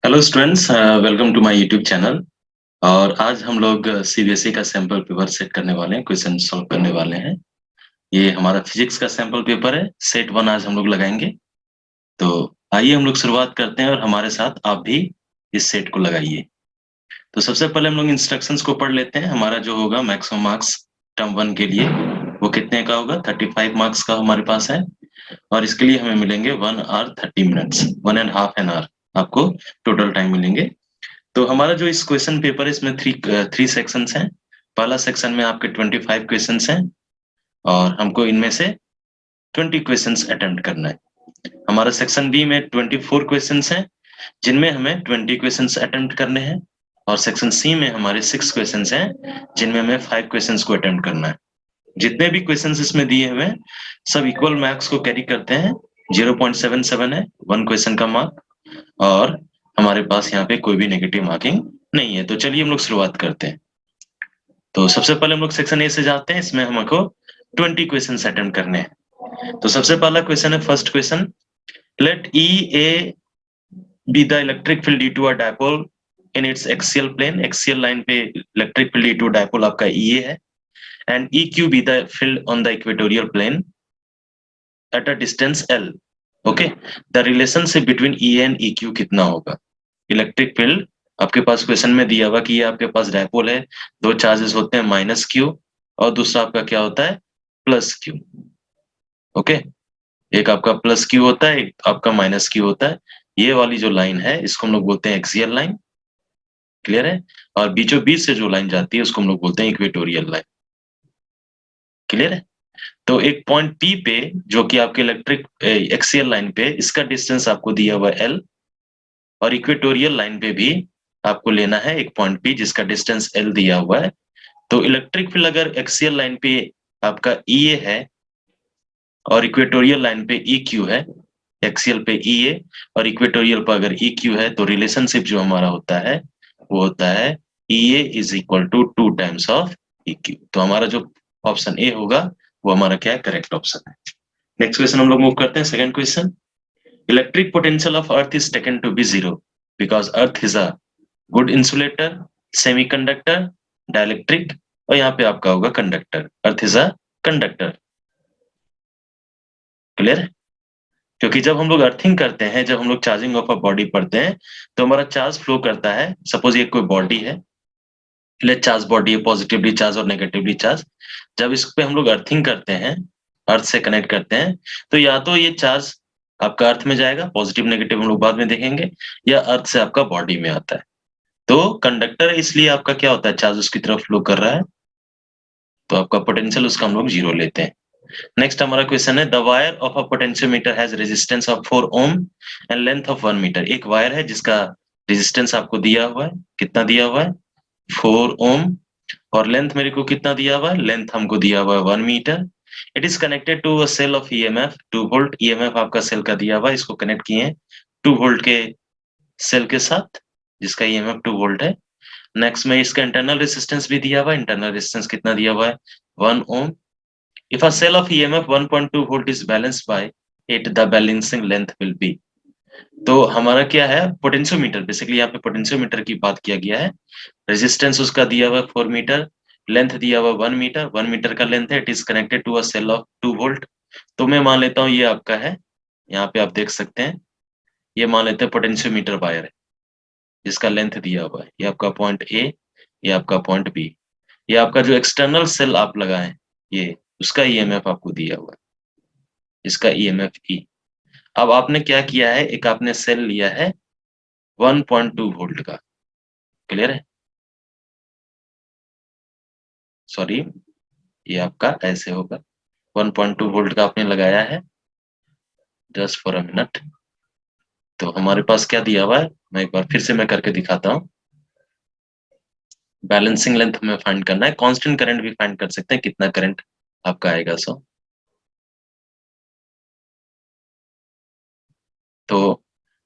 Hello students, welcome to my YouTube channel. और आज हम लोग सीबीएसई का सैंपल पेपर सेट करने वाले हैं, क्वेश्चन सॉल्व करने वाले हैं। ये हमारा फिजिक्स का सैंपल पेपर है, सेट वन आज हम लोग लगाएंगे। तो आइए हम लोग शुरुआत करते हैं और हमारे साथ आप भी इस सेट को लगाइए। तो सबसे पहले हम लोग इंस्ट्रक्शंस को पढ़ लेते हैं। हमारा जो होगा मैक्सिमम मार्क्स टर्म वन के लिए वो कितने का होगा, 35 मार्क्स का हमारे पास है। और इसके लिए हमें मिलेंगे 1 hour 30 minutes, 1.5 hour आपको टोटल टाइम मिलेंगे। तो हमारा जो इस क्वेश्चन पेपर है इसमें थ्री सेक्शंस हैं। पहला सेक्शन में आपके 25 क्वेश्चंस हैं और हमको इनमें से 20 क्वेश्चंस अटेम्प्ट करना है। हमारा सेक्शन बी में 24 क्वेश्चंस हैं जिनमें हमें 20 क्वेश्चंस अटेम्प्ट करने हैं। और सेक्शन सी में हमारे 6 क्वेश्चंस हैं जिनमें हमें 5 क्वेश्चंस को अटेम्प्ट करना है। जितने भी क्वेश्चंस इसमें दिए हुए हैं सब इक्वल मार्क्स को कैरी करते हैं। 0.77 है 1 क्वेश्चन का मार्क। और हमारे पास यहाँ पे कोई भी नेगेटिव मार्किंग नहीं है। तो चलिए हम लोग शुरुआत करते हैं। तो सबसे पहले हम लोग सेक्शन ए से जाते हैं। इसमें हमको 20 क्वेश्चन अटेम्प्ट करने हैं। तो सबसे पहला क्वेश्चन है, first question, let E A be the electric field due to a dipole in its axial plane. Axial line पे electric field due to dipole आपका ई ए है। And E Q be the field on the equatorial plane at a distance L. Okay, the relationship between E and E Q कितना होगा। Electric field आपके पास question में दिया हुआ कि ये आपके पास डायपोल है, दो चार्जेस होते हैं माइनस क्यू और दूसरा आपका क्या होता है प्लस क्यू। ओके, एक आपका प्लस क्यू होता है, एक आपका माइनस क्यू होता है। ये वाली जो लाइन है इसको हम लोग बोलते हैं एक्सियल लाइन। क्लियर है। और बीचों बीच से जो लाइन जाती है उसको हम लोग बोलते हैं इक्वेटोरियल लाइन। क्लियर है। तो एक पॉइंट पी पे जो कि आपके इलेक्ट्रिक एक्सियल लाइन पे, इसका डिस्टेंस आपको दिया हुआ है एल। और इक्वेटोरियल लाइन पे भी आपको लेना है एक पॉइंट पी जिसका डिस्टेंस एल दिया हुआ है। तो इलेक्ट्रिक फील्ड अगर एक्सियल लाइन पे आपका ई ए है और इक्वेटोरियल लाइन पे ई क्यू है, एक्सियल पे ई ए और इक्वेटोरियल पर अगर ई क्यू है, तो रिलेशनशिप जो हमारा होता है वो होता है E A is equal to 2 times of E Q. तो हमारा जो ऑप्शन ए होगा वो हमारा क्या है, करेक्ट ऑप्शन है। नेक्स्ट क्वेश्चन हम लोग मूव करते हैं, second question, electric potential of earth is taken to be zero because earth is a good insulator, semiconductor, dielectric, और यहाँ पे आपका होगा conductor. Earth is a conductor. Clear है। क्योंकि जब हम लोग अर्थिंग करते हैं, जब हम लोग चार्जिंग ऑफ अ बॉडी पढ़ते हैं, तो हमारा चार्ज फ्लो करता है। सपोज ये कोई बॉडी है, लेट चार्ज बॉडी है, पॉजिटिवली चार्ज और नेगेटिवली चार्ज। जब इस पे हम लोग अर्थिंग करते हैं, अर्थ से कनेक्ट करते हैं, तो या तो ये चार्ज आपका अर्थ में जाएगा, पॉजिटिव नेगेटिव हम लोग बाद में देखेंगे, या अर्थ से आपका बॉडी में आता है। तो कंडक्टर इसलिए आपका क्या होता है, चार्ज उसकी तरफ फ्लो कर रहा है, तो आपका पोटेंशियल उसका हम लोग जीरो लेते हैं। नेक्स्ट हमारा क्वेश्चन है, the wire of a potentiometer has resistance of 4 ohm and length of 1 metre. एक वायर है जिसका रेजिस्टेंस आपको दिया हुआ है, कितना दिया हुआ है 4 ओम, और लेंथ मेरे को कितना दिया हुआ है, लेंथ हमको दिया हुआ है 1 metre. It is connected to a cell of EMF 2 volt. EMF आपका सेल का दिया हुआ है, इसको कनेक्ट किए हैं 2 वोल्ट के सेल के साथ जिसका ईएमएफ 2 वोल्ट है। नेक्स्ट में इसका इंटरनल रेजिस्टेंस भी दिया हुआ है, इंटरनल रेजिस्टेंस कितना दिया हुआ है 1 ओम। If a cell of EMF 1.2 volt is balanced by it, the balancing length will be। तो हमारा क्या है, पोटेंशियोमीटर, बेसिकली यहाँ पे पोटेंशियोमीटर की बात किया गया है। रेजिस्टेंस उसका दिया हुआ 4 मीटर, लेंथ दिया हुआ 1 मीटर, 1 मीटर का लेंथ है। It is connected to a cell of 2 volt. तो मैं मान लेता हूँ ये आपका है, यहाँ पे आप देख सकते हैं, ये मान लेते हैं पोटेंशियोमीटर वायर है जिसका लेंथ दिया हुआ है। ये आपका पॉइंट ए, ये आपका पॉइंट बी, ये आपका जो एक्सटर्नल सेल आप लगाए ये उसका ईएमएफ आपको दिया हुआ है, इसका ईएमएफ ई। अब आपने क्या किया है, एक आपने सेल लिया है 1.2 वोल्ट का। क्लियर है। सॉरी, ये आपका ऐसे होगा, 1.2 वोल्ट का आपने लगाया है। Just for a minute. तो हमारे पास क्या दिया हुआ है, मैं एक बार फिर से मैं करके दिखाता हूँ। बैलेंसिंग लेंथ हमें फाइंड करना है, कांस्टेंट करंट भी फाइंड कर सकते हैं, कितना करंट आपका आएगा। तो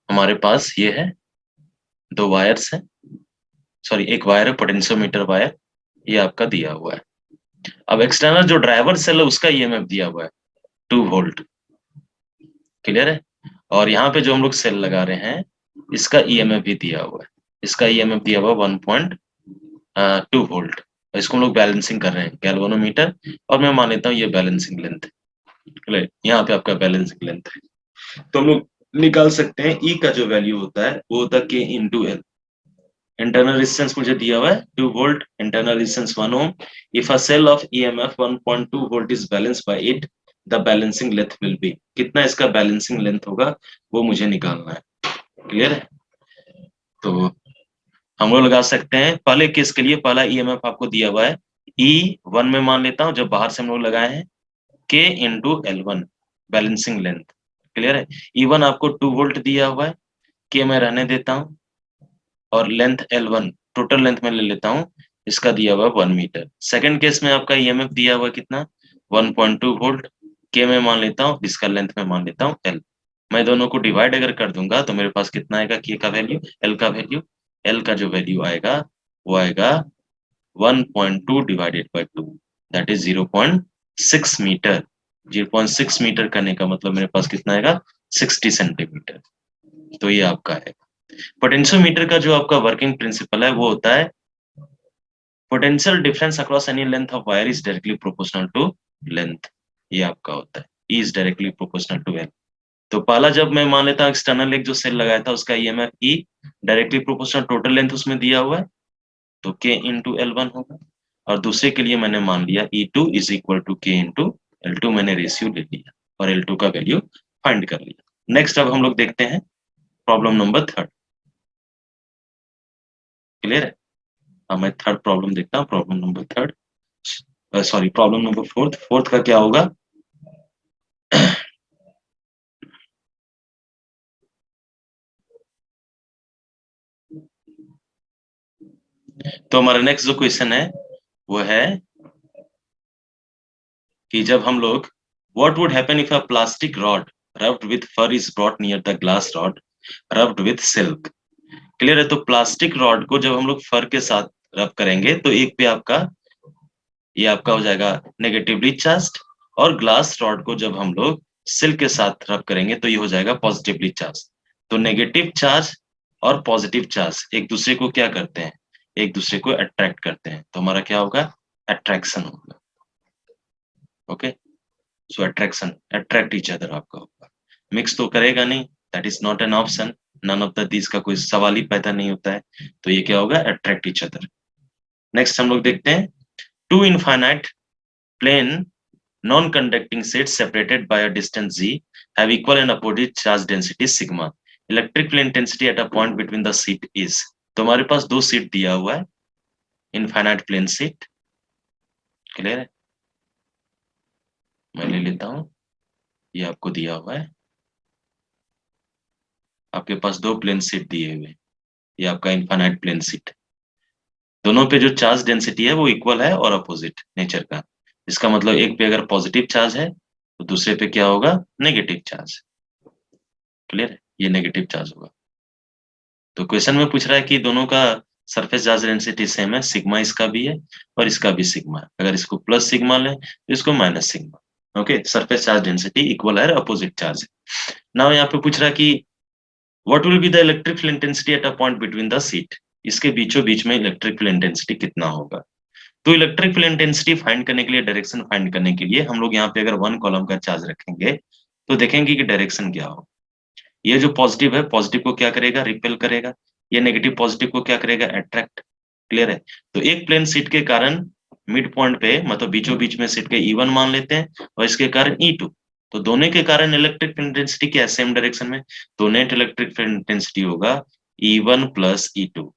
हमारे पास ये है, दो वायर्स हैं, सॉरी एक वायर है पोटेंशियोमीटर वायर, ये आपका दिया हुआ है। अब एक्सटर्नल जो ड्राइवर सेल है उसका ईएमएफ दिया हुआ है 2 वोल्ट। क्लियर है। और यहाँ पे जो हम लोग सेल लगा रहे हैं इसका ईएमएफ भी दिया हुआ है, इसका ईएमएफ दिया हुआ 1.2 वोल्ट। इसको हम लोग बैलेंसिंग कर रहे हैं गैल्वेनोमीटर, और मैं मान लेता हूँ ये बैलेंसिंग लेंथ है, यहाँ पे आपका बैलेंसिंग लेंथ है। तो हम लोग निकाल सकते हैं ई का जो वैल्यू होता है वो होता है के इंटू एल। इंटरनल रेजिस्टेंस मुझे दिया हुआ है 2 volt, internal resistance 1 ohm. If a cell of EMF 1.2 volt is balanced by it, the balancing length will be, कितना इसका बैलेंसिंग लेंथ होगा वो मुझे निकालना है। क्लियर है? तो हम लोग लगा सकते हैं पहले केस के लिए, पहला ईएमएफ आपको दिया हुआ है ई वन में मान लेता हूं, जब बाहर से हम लोग लगाए हैं के into L one, balancing length. Clear है? ई वन आपको 2 वोल्ट दिया हुआ है, के मैं रहने देता हूँ, और लेंथ L1 टोटल लेंथ में ले लेता हूँ, इसका दिया हुआ 1 मीटर। सेकंड केस में आपका ईएमएफ दिया हुआ कितना, 1.2 वोल्ट, के में मान लेता हूँ, इसका लेंथ में मान लेता हूँ L। मैं दोनों को डिवाइड अगर कर दूंगा तो मेरे पास कितना आएगा, के का वैल्यू, L का वैल्यू, L का जो वैल्यू आएगा वो आएगा 1.2 divided by 2, that is 0.6 metre. 0.6 metre करने का मतलब मेरे पास कितना आएगा, 60 सेंटीमीटर। तो ये आपका है। पोटेंशियोमीटर का जो आपका वर्किंग प्रिंसिपल है वो होता है potential difference across any length of wire is directly proportional to length. ये आपका होता है E is directly proportional to L। तो पहला जब मैं मान लेता हूँ एक्सटर्नल एक जो सेल लगाया था उसका EMF E directly proportional total length उसमें दिया हुआ है, तो K इंटू L1 होगा। और दूसरे के लिए मैंने मान लिया E2 is equal to K into L2, मैंने रेशियो ले लिया और L2 का वैल्यू फाइंड कर लिया। नेक्स्ट अब हम लोग देखते हैं प्रॉब्लम नंबर 3। क्लियर है? अब मैं थर्ड प्रॉब्लम देखता हूँ, problem number 3, sorry problem number 4। Fourth का क्या होगा, तो हमारा नेक्स्ट जो क्वेश्चन है वो है कि जब हम लोग what would happen if a plastic rod rubbed with fur is brought near the glass rod rubbed with silk. Clear है? तो प्लास्टिक रॉड को जब हम लोग फर के साथ रब करेंगे तो एक पे आपका, ये आपका हो जाएगा नेगेटिवली चार्ज्ड, और ग्लास रॉड को जब हम लोग सिल्क के साथ रब करेंगे तो ये हो जाएगा पॉजिटिवली चार्ज। तो नेगेटिव चार्ज और पॉजिटिव चार्ज एक दूसरे को क्या करते हैं, एक दूसरे को अट्रैक्ट करते हैं, तो हमारा क्या होगा, अट्रैक्शन होगा। Okay, so attraction, attract each other आपका होगा। मिक्स तो करेगा नहीं, that is not an option, none of the this का कोई सवाल ही पैदा नहीं होता है, तो ये क्या होगा, अट्रैक्ट ईच अदर। नेक्स्ट हम लोग देखते हैं two infinite plane non-conducting sheets separated by a distance z have equal and opposite charge density sigma. Electric field intensity at a point between the sheet is, तो हमारे पास दो seat दिया हुआ है, इनफाइनाइट प्लेन सीट। क्लियर है? मैं ले लेता हूं, ये आपको दिया हुआ है, आपके पास दो प्लेन सीट दिए हुए, ये आपका इनफाइनाइट प्लेन सीट। दोनों पे जो चार्ज डेंसिटी है वो इक्वल है और अपोजिट नेचर का। इसका मतलब एक पे अगर पॉजिटिव चार्ज है तो दूसरे पे क्या होगा, नेगेटिव चार्ज। क्लियर है? ये नेगेटिव चार्ज होगा। तो क्वेश्चन में पूछ रहा है कि दोनों का सरफेस चार्ज डेंसिटी सेम है, सिग्मा इसका भी है और इसका भी सिग्मा है। अगर इसको प्लस सिग्मा लें तो इसको minus sigma. Okay, surface charge density equal है, अपोजिट चार्ज है। नाउ यहाँ पे पूछ रहा है कि what will be the electric field intensity at a point between the seat, इसके बीचों बीच में इलेक्ट्रिक फील्ड इंटेंसिटी कितना होगा। तो इलेक्ट्रिक फील्ड इंटेंसिटी फाइंड करने के लिए, डायरेक्शन फाइंड करने के लिए हम लोग यहाँ पे अगर 1 कॉलम का चार्ज रखेंगे तो देखेंगे कि डायरेक्शन क्या हो। ये जो पॉजिटिव है, पॉजिटिव को क्या करेगा, रिपेल करेगा। ये नेगेटिव पॉजिटिव को क्या करेगा, अट्रैक्ट। क्लियर है? तो एक प्लेन सीट के कारण मिड पॉइंट पे, मतलब बीचों बीच में सीट के E1 मान लेते हैं और इसके कारण E2, तो दोनों के कारण इलेक्ट्रिक फील्ड इंटेंसिटी क्या है, सेम डायरेक्शन में, तो नेट इलेक्ट्रिक फील्ड इंटेंसिटी होगा E1 प्लस E2।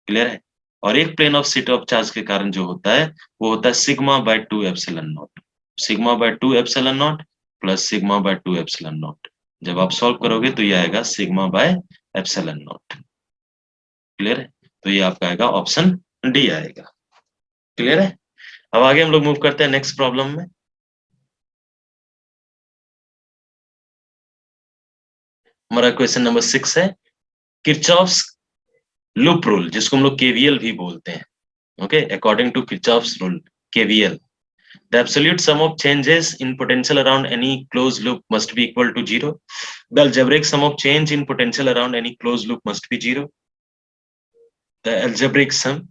क्लियर है? और एक plane of sheet of charge के कारण जो होता है वो होता है sigma by 2 epsilon naught. Sigma by 2 epsilon naught plus sigma by 2 epsilon naught. जब आप सॉल्व करोगे तो ये आएगा sigma by epsilon naught. Clear है? तो ये आपका आएगा ऑप्शन डी आएगा। क्लियर है? अब आगे हम लोग मूव करते हैं नेक्स्ट प्रॉब्लम में। हमारा क्वेश्चन नंबर 6 है किरचॉफ्स लूप रूल, जिसको हम लोग केवीएल भी बोलते हैं। Okay, according to Kirchhoff's rule, KVL, The absolute sum of changes in potential around any closed loop must be equal to 0. The algebraic sum of change in potential around any closed loop must be 0. The algebraic sum.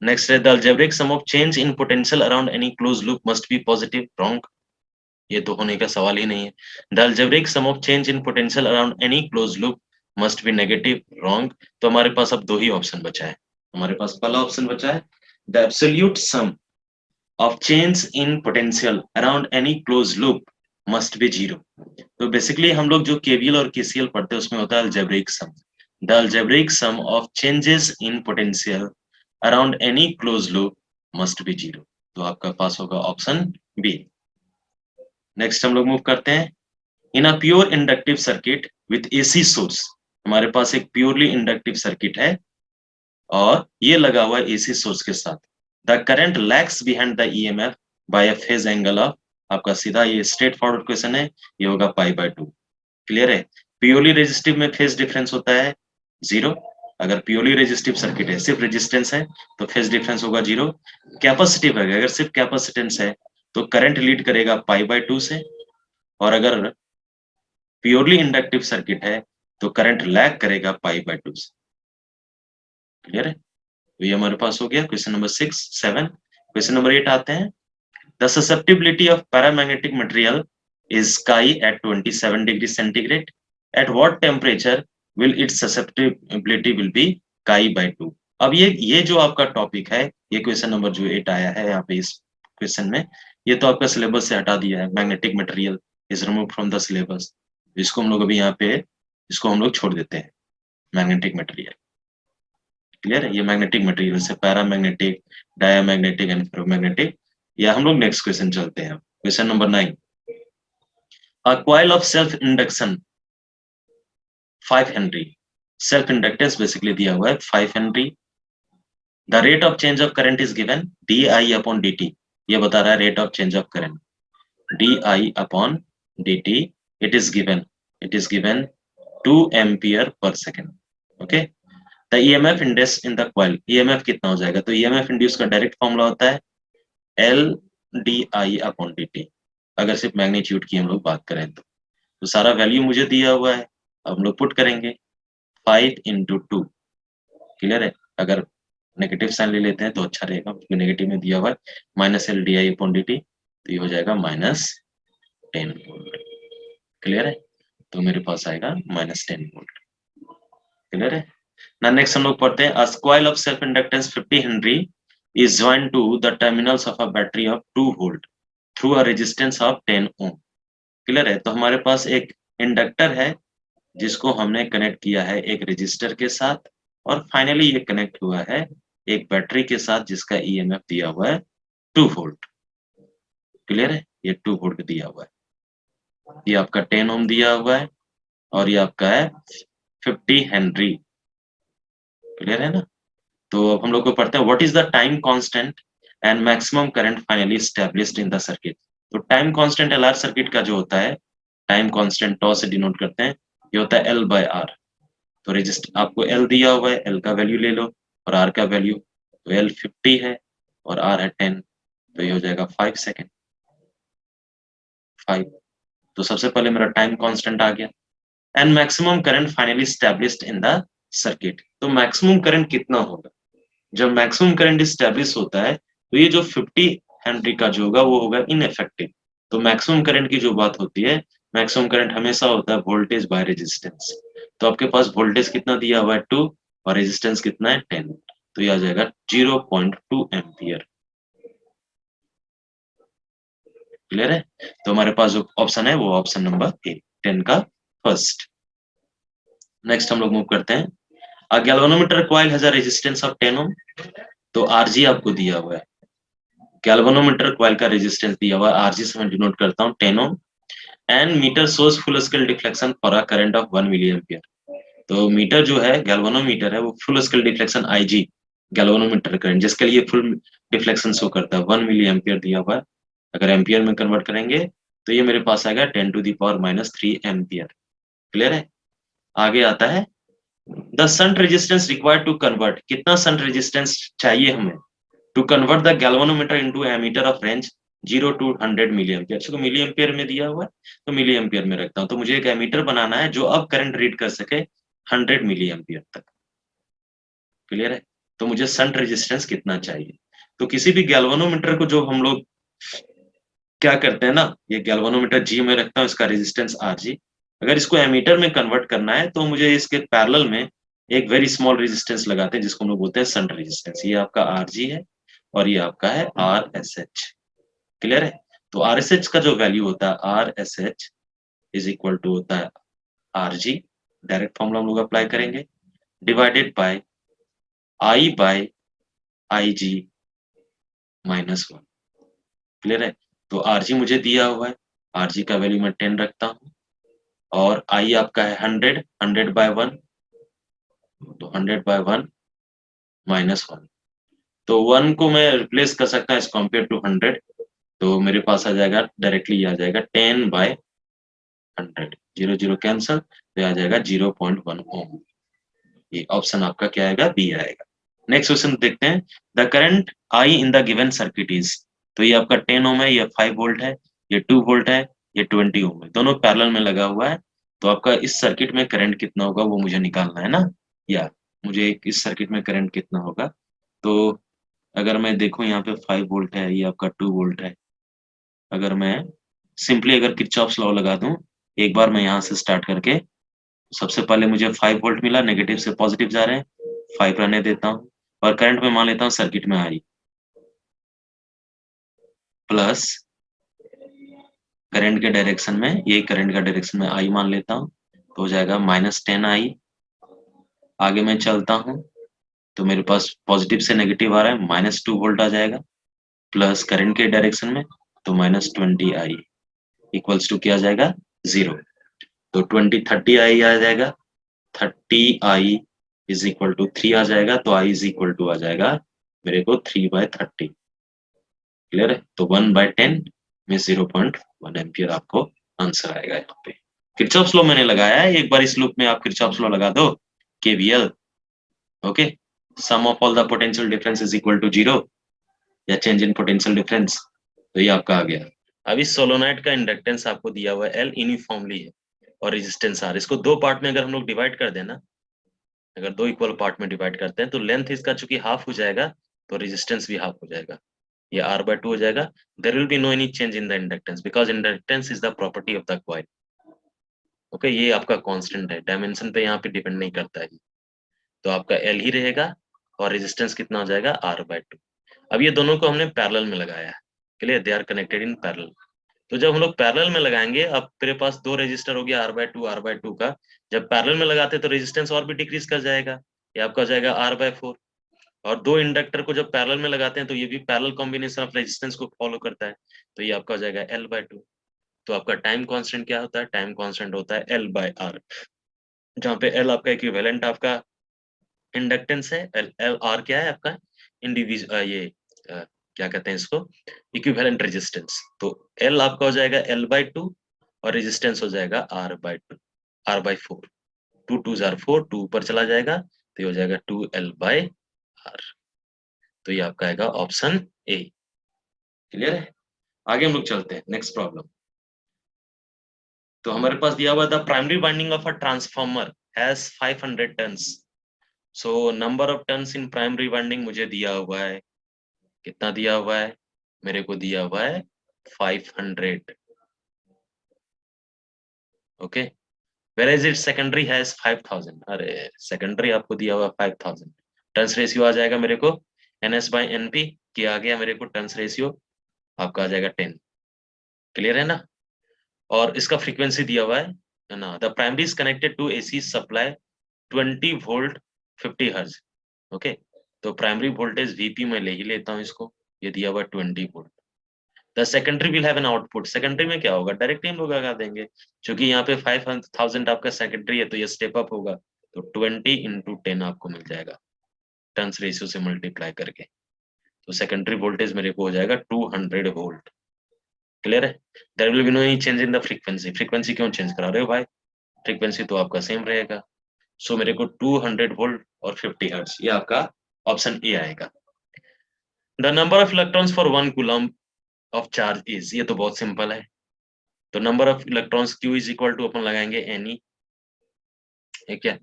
Next, the algebraic sum of change in potential around any closed loop must be positive. Wrong. ये तो होने का सवाल ही नहीं है. The algebraic sum of change in potential around any closed loop must be negative. Wrong. तो हमारे पास अब दो ही ऑप्शन बचा है. हमारे पास पहला ऑप्शन बचा है the absolute sum of change in potential around any closed loop must be 0. तो बेसिकली हम लोग जो KVL और KCL पढ़ते हैं उसमें होता है algebraic sum. The algebraic sum of changes in potential around any closed loop must be 0. तो आपका पास होगा ऑप्शन बी. नेक्स्ट हम लोग मूव करते हैं. In a pure inductive circuit with AC source. हमारे पास एक प्योरली इंडक्टिव सर्किट है और ये लगा हुआ है AC सोर्स के साथ. The current lags behind the EMF by a phase angle of, आपका सीधा ये स्ट्रेट फॉरवर्ड क्वेश्चन है, ये होगा π/2. क्लियर है. प्योरली रेजिस्टिव में फेज डिफरेंस होता है 0. अगर प्योरली रेजिस्टिव सर्किट है, सिर्फ रेजिस्टेंस है, तो फेज डिफरेंस होगा 0. कैपेसिटिव है, अगर सिर्फ कैपेसिटेंस है तो करंट लीड करेगा π/2 से, और अगर प्योरली इंडक्टिव सर्किट है तो करंट लैग करेगा π/2 से. क्लियर है. तो ये हमारे पास हो गया क्वेश्चन नंबर 6, 7. क्वेश्चन नंबर 8 आते हैं. The susceptibility of paramagnetic material is chi at 27 degree centigrade. At what temperature will its susceptibility will be chi. अब ये जो आपका टॉपिक है, ये क्वेश्चन नंबर जो 8 आया है यहाँ पे इस क्वेश्चन में, ये तो आपका सिलेबस से हटा दिया है. Magnetic material is remove from the syllabus. इसको हम लोग अभी यहाँ पे इसको हम लोग छोड़ देते हैं, मैग्नेटिक मटेरियल. क्लियर है. ये मैग्नेटिक मटेरियल से पैरामैग्नेटिक, डायमैग्नेटिक एंड फेरोमैग्नेटिक. या हम लोग नेक्स्ट क्वेश्चन चलते हैं. Question number 9. A coil of self induction 5 henry. Self inductance basically दिया हुआ है 5 henry. The rate of change of current is given di/dt. ये बता रहा है rate of change of current di/dt. It is given 2 ampere per second. Okay. The EMF induce in the coil. EMF कितना हो जाएगा? तो EMF इंड्यूस का direct formula होता है LDI/dt. अगर सिर्फ मैग्नीट्यूड की हम लोग बात करें तो सारा वैल्यू मुझे दिया हुआ है, अब हम लोग पुट करेंगे 5 into 2. क्लियर है. अगर नेगेटिव साइन ले लेते हैं तो अच्छा रहेगा, क्योंकि नेगेटिव में दिया हुआ है -LDI/dt, तो ये हो जाएगा -10 वोल्ट. क्लियर है. तो मेरे पास आएगा -10 वोल्ट. क्लियर है. Now next हम लोग पढ़ते हैं. A coil of self inductance 50 Henry is joined to the terminals of a battery of 2 volt through a resistance of 10 ohm. Clear है. तो हमारे पास एक इंडक्टर है जिसको हमने कनेक्ट किया है एक रेजिस्टर के साथ, और फाइनली ये कनेक्ट हुआ है एक बैटरी के साथ जिसका EMF दिया हुआ है 2 वोल्ट. क्लियर है. ये 2 वोल्ट दिया हुआ है. ये आपका 10 ओम दिया हुआ है और ये आपका है 50 हेनरी. क्लियर है ना. तो अब हम लोग को पढ़ते हैं what is the time constant and maximum current finally established in the circuit. तो टाइम कांस्टेंट LR सर्किट का जो होता है, टाइम कांस्टेंट टॉ से डिनोट करते हैं, ये होता है L/R. तो रजिस्टर आपको L दिया हुआ है, L का वैल्यू ले लो और R का वैल्यू. तो L 50 है और R है 10, तो ये हो जाएगा 5 सेकेंड. 5. तो सबसे पहले मेरा टाइम कांस्टेंट आ गया. And maximum current finally established in the circuit. तो मैक्सिमम करंट कितना होगा? जब मैक्सिमम करंट एस्टैब्लिश होता है तो ये जो 50 हेनरी का जो होगा वो होगा इनइफेक्टिव. तो मैक्सिमम करंट की जो बात होती है, मैक्सिमम करंट हमेशा होता है वोल्टेज बाय रेजिस्टेंस. तो आपके पास वोल्टेज कितना दिया हुआ है 2 और रेजिस्टेंस कितना है 10, तो ये आ जाएगा 0.2 एम्पियर. क्लियर है. तो हमारे पास जो ऑप्शन है वो ऑप्शन नंबर ए, 10 का फर्स्ट. नेक्स्ट हम लोग मूव करते हैं. अ galvanometer coil has a resistance of 10 ओम. तो RG आपको दिया हुआ है. गैल्वेनोमीटर कॉइल का रेजिस्टेंस दिया हुआ है, RG से मैं डिनोट करता हूँ 10 ohm. And meter shows full scale deflection for a current of 1 milli ampere. तो मीटर जो है गैल्वेनोमीटर है वो full scale deflection IG galvanometer current जिसके लिए फुल डिफ्लेक्शन शो करता है 1 मिली एम्पियर दिया हुआ है. अगर एम्पियर में कन्वर्ट करेंगे तो ये मेरे पास आएगा 10⁻³ एम्पियर. क्लियर है. आगे आता है the shunt resistance required to convert. कितना शंट रेजिस्टेंस चाहिए हमें to convert the galvanometer into ammeter of range 0 to 100 milli ampere. चलो मिली एम्पियर में दिया हुआ है तो मिली एम्पियर में रखता हूँ। तो मुझे एक एमीटर बनाना है जो अब करंट रीड कर सके 100 मिली एम्पियर तक। क्लियर है? तो मुझे शंट रेजिस्टेंस कितना चाहिए? तो किसी भी गैल्वेनोमीटर को जो हम लोग क्या करते हैं ना, ये गैल्वेनोमीटर जी में रखता हूँ, इसका रेजिस्टेंस आर जी। अगर इसको एमीटर में कन्वर्ट करना है तो मुझे इसके पैरेलल में एक वेरी स्मॉल रेजिस्टेंस लगाते हैं जिसको हम लोग बोलते हैं शंट रेजिस्टेंस। ये आपका आर जी है और ये आपका है आर एस एच। क्लियर है? तो आर एस एच का जो वैल्यू होता है R S H is equal to होता है आर जी, डायरेक्ट फॉर्मूला हम लोग अप्लाई करेंगे, divided by I by I G minus one. Clear है? तो आर जी मुझे दिया हुआ है, आर जी का वैल्यू मैं 10 रखता हूँ और आई आपका है 100, 100 बाय 1, तो 100 बाय 1 माइनस 1। तो 1 को मैं रिप्लेस कर सकता हूँ एज कम्पेयर टू 100, तो मेरे पास आ जाएगा डायरेक्टली आ जाएगा 10 बाय 100, 0 0 कैंसल, तो आ जाएगा 0.1 ओम। ये ऑप्शन आपका क्या आएगा? बी आएगा। नेक्स्ट क्वेश्चन देखते हैं। The current I in the given circuit is, तो ये आपका 10 ओम है, ये 5 वोल्ट है, ये 2 वोल्ट है, ये 20 ओम है, दोनों पैरेलल में लगा हुआ है। तो आपका इस सर्किट में करंट कितना होगा वो मुझे निकालना है ना, या मुझे इस सर्किट में करंट कितना होगा। तो अगर मैं देखूं यहाँ पे 5 वोल्ट है, ये आपका 2 वोल्ट है। अगर मैं सिंपली अगर किरचॉफ्स लॉ लगा दूं, एक बार मैं यहाँ से स्टार्ट करके, सबसे पहले मुझे 5 वोल्ट मिला, नेगेटिव से पॉजिटिव जा रहे हैं, 5 रहने देता हूँ और करंट में मान लेता हूँ सर्किट में आई प्लस करंट के डायरेक्शन में, ये करंट का डायरेक्शन में आई मान लेता हूँ, तो हो जाएगा -10 आई। आगे मैं चलता हूँ तो मेरे पास पॉजिटिव से नेगेटिव आ रहा है, -2 वोल्ट आ जाएगा, प्लस करंट के डायरेक्शन में तो -20 आई इक्वल्स टू क्या आ जाएगा? 0। तो 20 30 आई आ जाएगा, 30 आई इज इक्वल टू 3 आ जाएगा, तो आई इज इक्वल टू आ जाएगा मेरे को 3/30। क्लियर है? तो 1/10 में 0.1 एम्पियर आपको आंसर आएगा यहाँ पे। किरचॉफ्स लॉ मैंने लगाया है, एक बार इस लूप में आप किरचॉफ्स लॉ लगा दो, KVL. Okay, sum of all the potential difference is equal to 0, या चेंज इन पोटेंशियल डिफरेंस, तो ये आपका आ गया। अब इस सोलोनाइट का इंडक्टेंस आपको दिया हुआ है एल यूनिफॉर्मली है और रेजिस्टेंस आर। इसको दो पार्ट में अगर हम लोग डिवाइड कर देना, अगर दो इक्वल पार्ट में डिवाइड करते हैं तो लेंथ इसका चूंकि हाफ हो जाएगा तो रेजिस्टेंस भी हाफ हो जाएगा, ये R/2 हो जाएगा। There will be no any change in the inductance because inductance is the property of the coil. Okay, ये आपका कांस्टेंट है, डायमेंशन पे यहाँ पे डिपेंड नहीं करता है। तो आपका L ही रहेगा और रेजिस्टेंस कितना हो जाएगा? R/2। अब ये दोनों को हमने पैरेलल में लगाया है। Clear? They are connected in parallel. तो जब हम लोग पैरेलल में लगाएंगे, अब तेरे पास दो रेजिस्टर हो गया R/2 का, जब पैरेलल में लगाते हैं तो रेजिस्टेंस और भी डिक्रीज कर जाएगा, ये आपका हो जाएगा R/4। और दो इंडक्टर को जब पैरेलल में लगाते हैं तो ये भी पैरेलल कॉम्बिनेशन ऑफ रेजिस्टेंस को फॉलो करता है, तो ये आपका हो जाएगा L/2। तो आपका टाइम कांस्टेंट क्या होता है? टाइम कांस्टेंट होता है L/R, जहाँ पे L आपका इक्विवेलेंट आपका इंडक्टेंस है, L R क्या है आपका? ये क्या कहते हैं इसको? Equivalent resistance. तो L आपका हो जाएगा L/2 और रेजिस्टेंस हो जाएगा R/2, R/4। 2 2 आर 4, 2 ऊपर चला जाएगा तो ये हो जाएगा 2L/R। तो ये आपका आएगा ऑप्शन ए। क्लियर है? आगे हम लोग चलते हैं नेक्स्ट प्रॉब्लम। तो हमारे पास दिया हुआ the primary winding of a transformer has 500 turns. So number of turns in primary winding मुझे दिया हुआ है, कितना दिया हुआ है? मेरे को दिया हुआ है 500। Okay, whereas its secondary has 5000। अरे सेकेंडरी आपको दिया हुआ 5000, टर्न्स रेशियो आ जाएगा मेरे को NS/NP की आ गया मेरे को टर्न्स रेशियो आपका आ जाएगा 10। क्लियर है ना? और इसका फ्रीक्वेंसी दिया हुआ है ना, the primary is connected to AC supply 20 volt 50 hertz. Okay, तो प्राइमरी वोल्टेज VP में ले ही लेता हूँ इसको, ये दिया हुआ 20 volt. The secondary will have an output, secondary में क्या होगा? डायरेक्टली हम लोग लगा देंगे, क्योंकि यहाँ पे 5000 आपका सेकेंडरी है तो ये स्टेप अप होगा, तो 20 × 10 आपको मिल जाएगा टर्न्स रेशियो से मल्टीप्लाई करके। तो सेकेंडरी वोल्टेज मेरे को हो जाएगा 200 वोल्ट। क्लियर है? There will be no any change in the frequency. Frequency क्यों चेंज करा रहे हो भाई? फ्रीक्वेंसी तो आपका सेम रहेगा। सो मेरे को 200 वोल्ट और 50 हर्ट्ज, ये आपका ऑप्शन ए आएगा। The number of electrons for 1 coulomb of charge is, ये तो बहुत सिंपल है। तो number of electrons Q is equal to अपन लगाएंगे एन ई, ठीक है।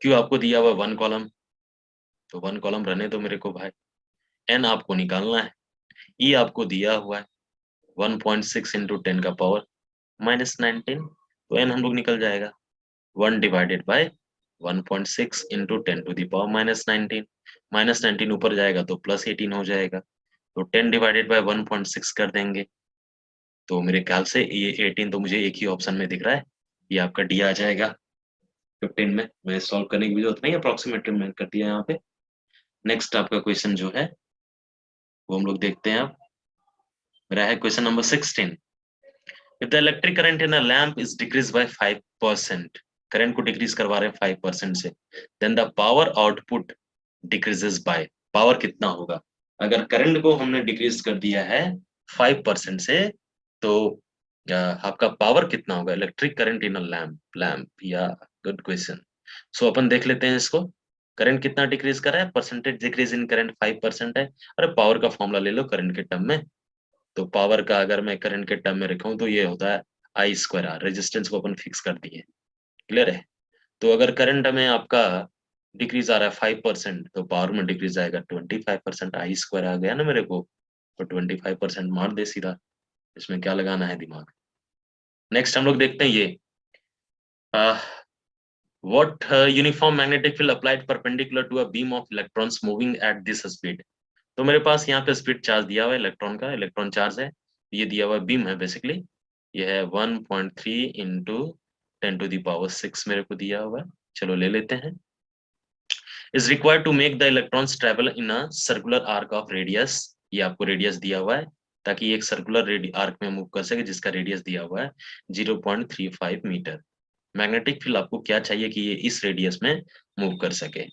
क्यू आपको दिया हुआ 1 कॉलम, तो 1 कॉलम रहने दो मेरे को भाई। एन आपको निकालना है, ई आपको दिया हुआ है 1.6 इंटू 10 का पावर -19, तो एन हम लोग निकल जाएगा 1 divided by 1.6 into 10 to the power -19। -19 ऊपर जाएगा तो +18 हो जाएगा, तो 10 डिवाइडेड बाय 1.6 कर देंगे, तो मेरे ख्याल से ये 18 तो मुझे एक ही ऑप्शन में दिख रहा है, ये आपका डी आ जाएगा 15 में। मैं सॉल्व करने की भी जरूरत नहीं, अप्रोक्सीमेटली मैंने कर दिया यहाँ पे। नेक्स्ट आपका क्वेश्चन जो है वो हम लोग देखते हैं। अब मेरा है question number 16। If the electric current in a lamp is decrease by 5%, current को डिक्रीज करवा रहे हैं 5% से, then the power output decreases by, power कितना होगा? अगर करंट को हमने डिक्रीज कर दिया है 5% से, तो आपका पावर कितना होगा? Electric current in a lamp, lamp या, गुड क्वेश्चन। सो अपन देख लेते हैं इसको। करंट कितना डिक्रीज कर रहा है? परसेंटेज डिक्रीज इन करंट 5% है। अरे पावर का फॉर्मूला ले लो करंट के टर्म में। तो पावर का अगर मैं करंट के टर्म में रखूं तो ये होता है आई स्क्वायर आर, रेजिस्टेंस को अपन फिक्स कर दिए, क्लियर है। तो अगर करंट में आपका डिक्रीज आ रहा है 5%, तो पावर में डिक्रीज आएगा 25%, आई स्क्वायर आ गया ना मेरे को, तो 25% मार दे सीधा, इसमें क्या लगाना है दिमाग। नेक्स्ट हम लोग देखते हैं ये, what uniform magnetic field applied perpendicular to a beam of electrons moving at this speed। तो मेरे पास यहाँ पे स्पीड चार्ज दिया हुआ है इलेक्ट्रॉन का, इलेक्ट्रॉन चार्ज है, ये दिया हुआ बीम है बेसिकली, ये है 1.3 इंटू 10⁻⁶ मेरे को दिया हुआ है। चलो ले लेते हैं। Is required to make the electrons travel in a circular arc of radius, ये आपको रेडियस दिया हुआ है, ताकि एक सर्कुलर आर्क में मूव कर सके जिसका रेडियस दिया हुआ है 0.35 मीटर। मैग्नेटिक फील्ड आपको क्या चाहिए कि ये इस रेडियस में मूव कर सके।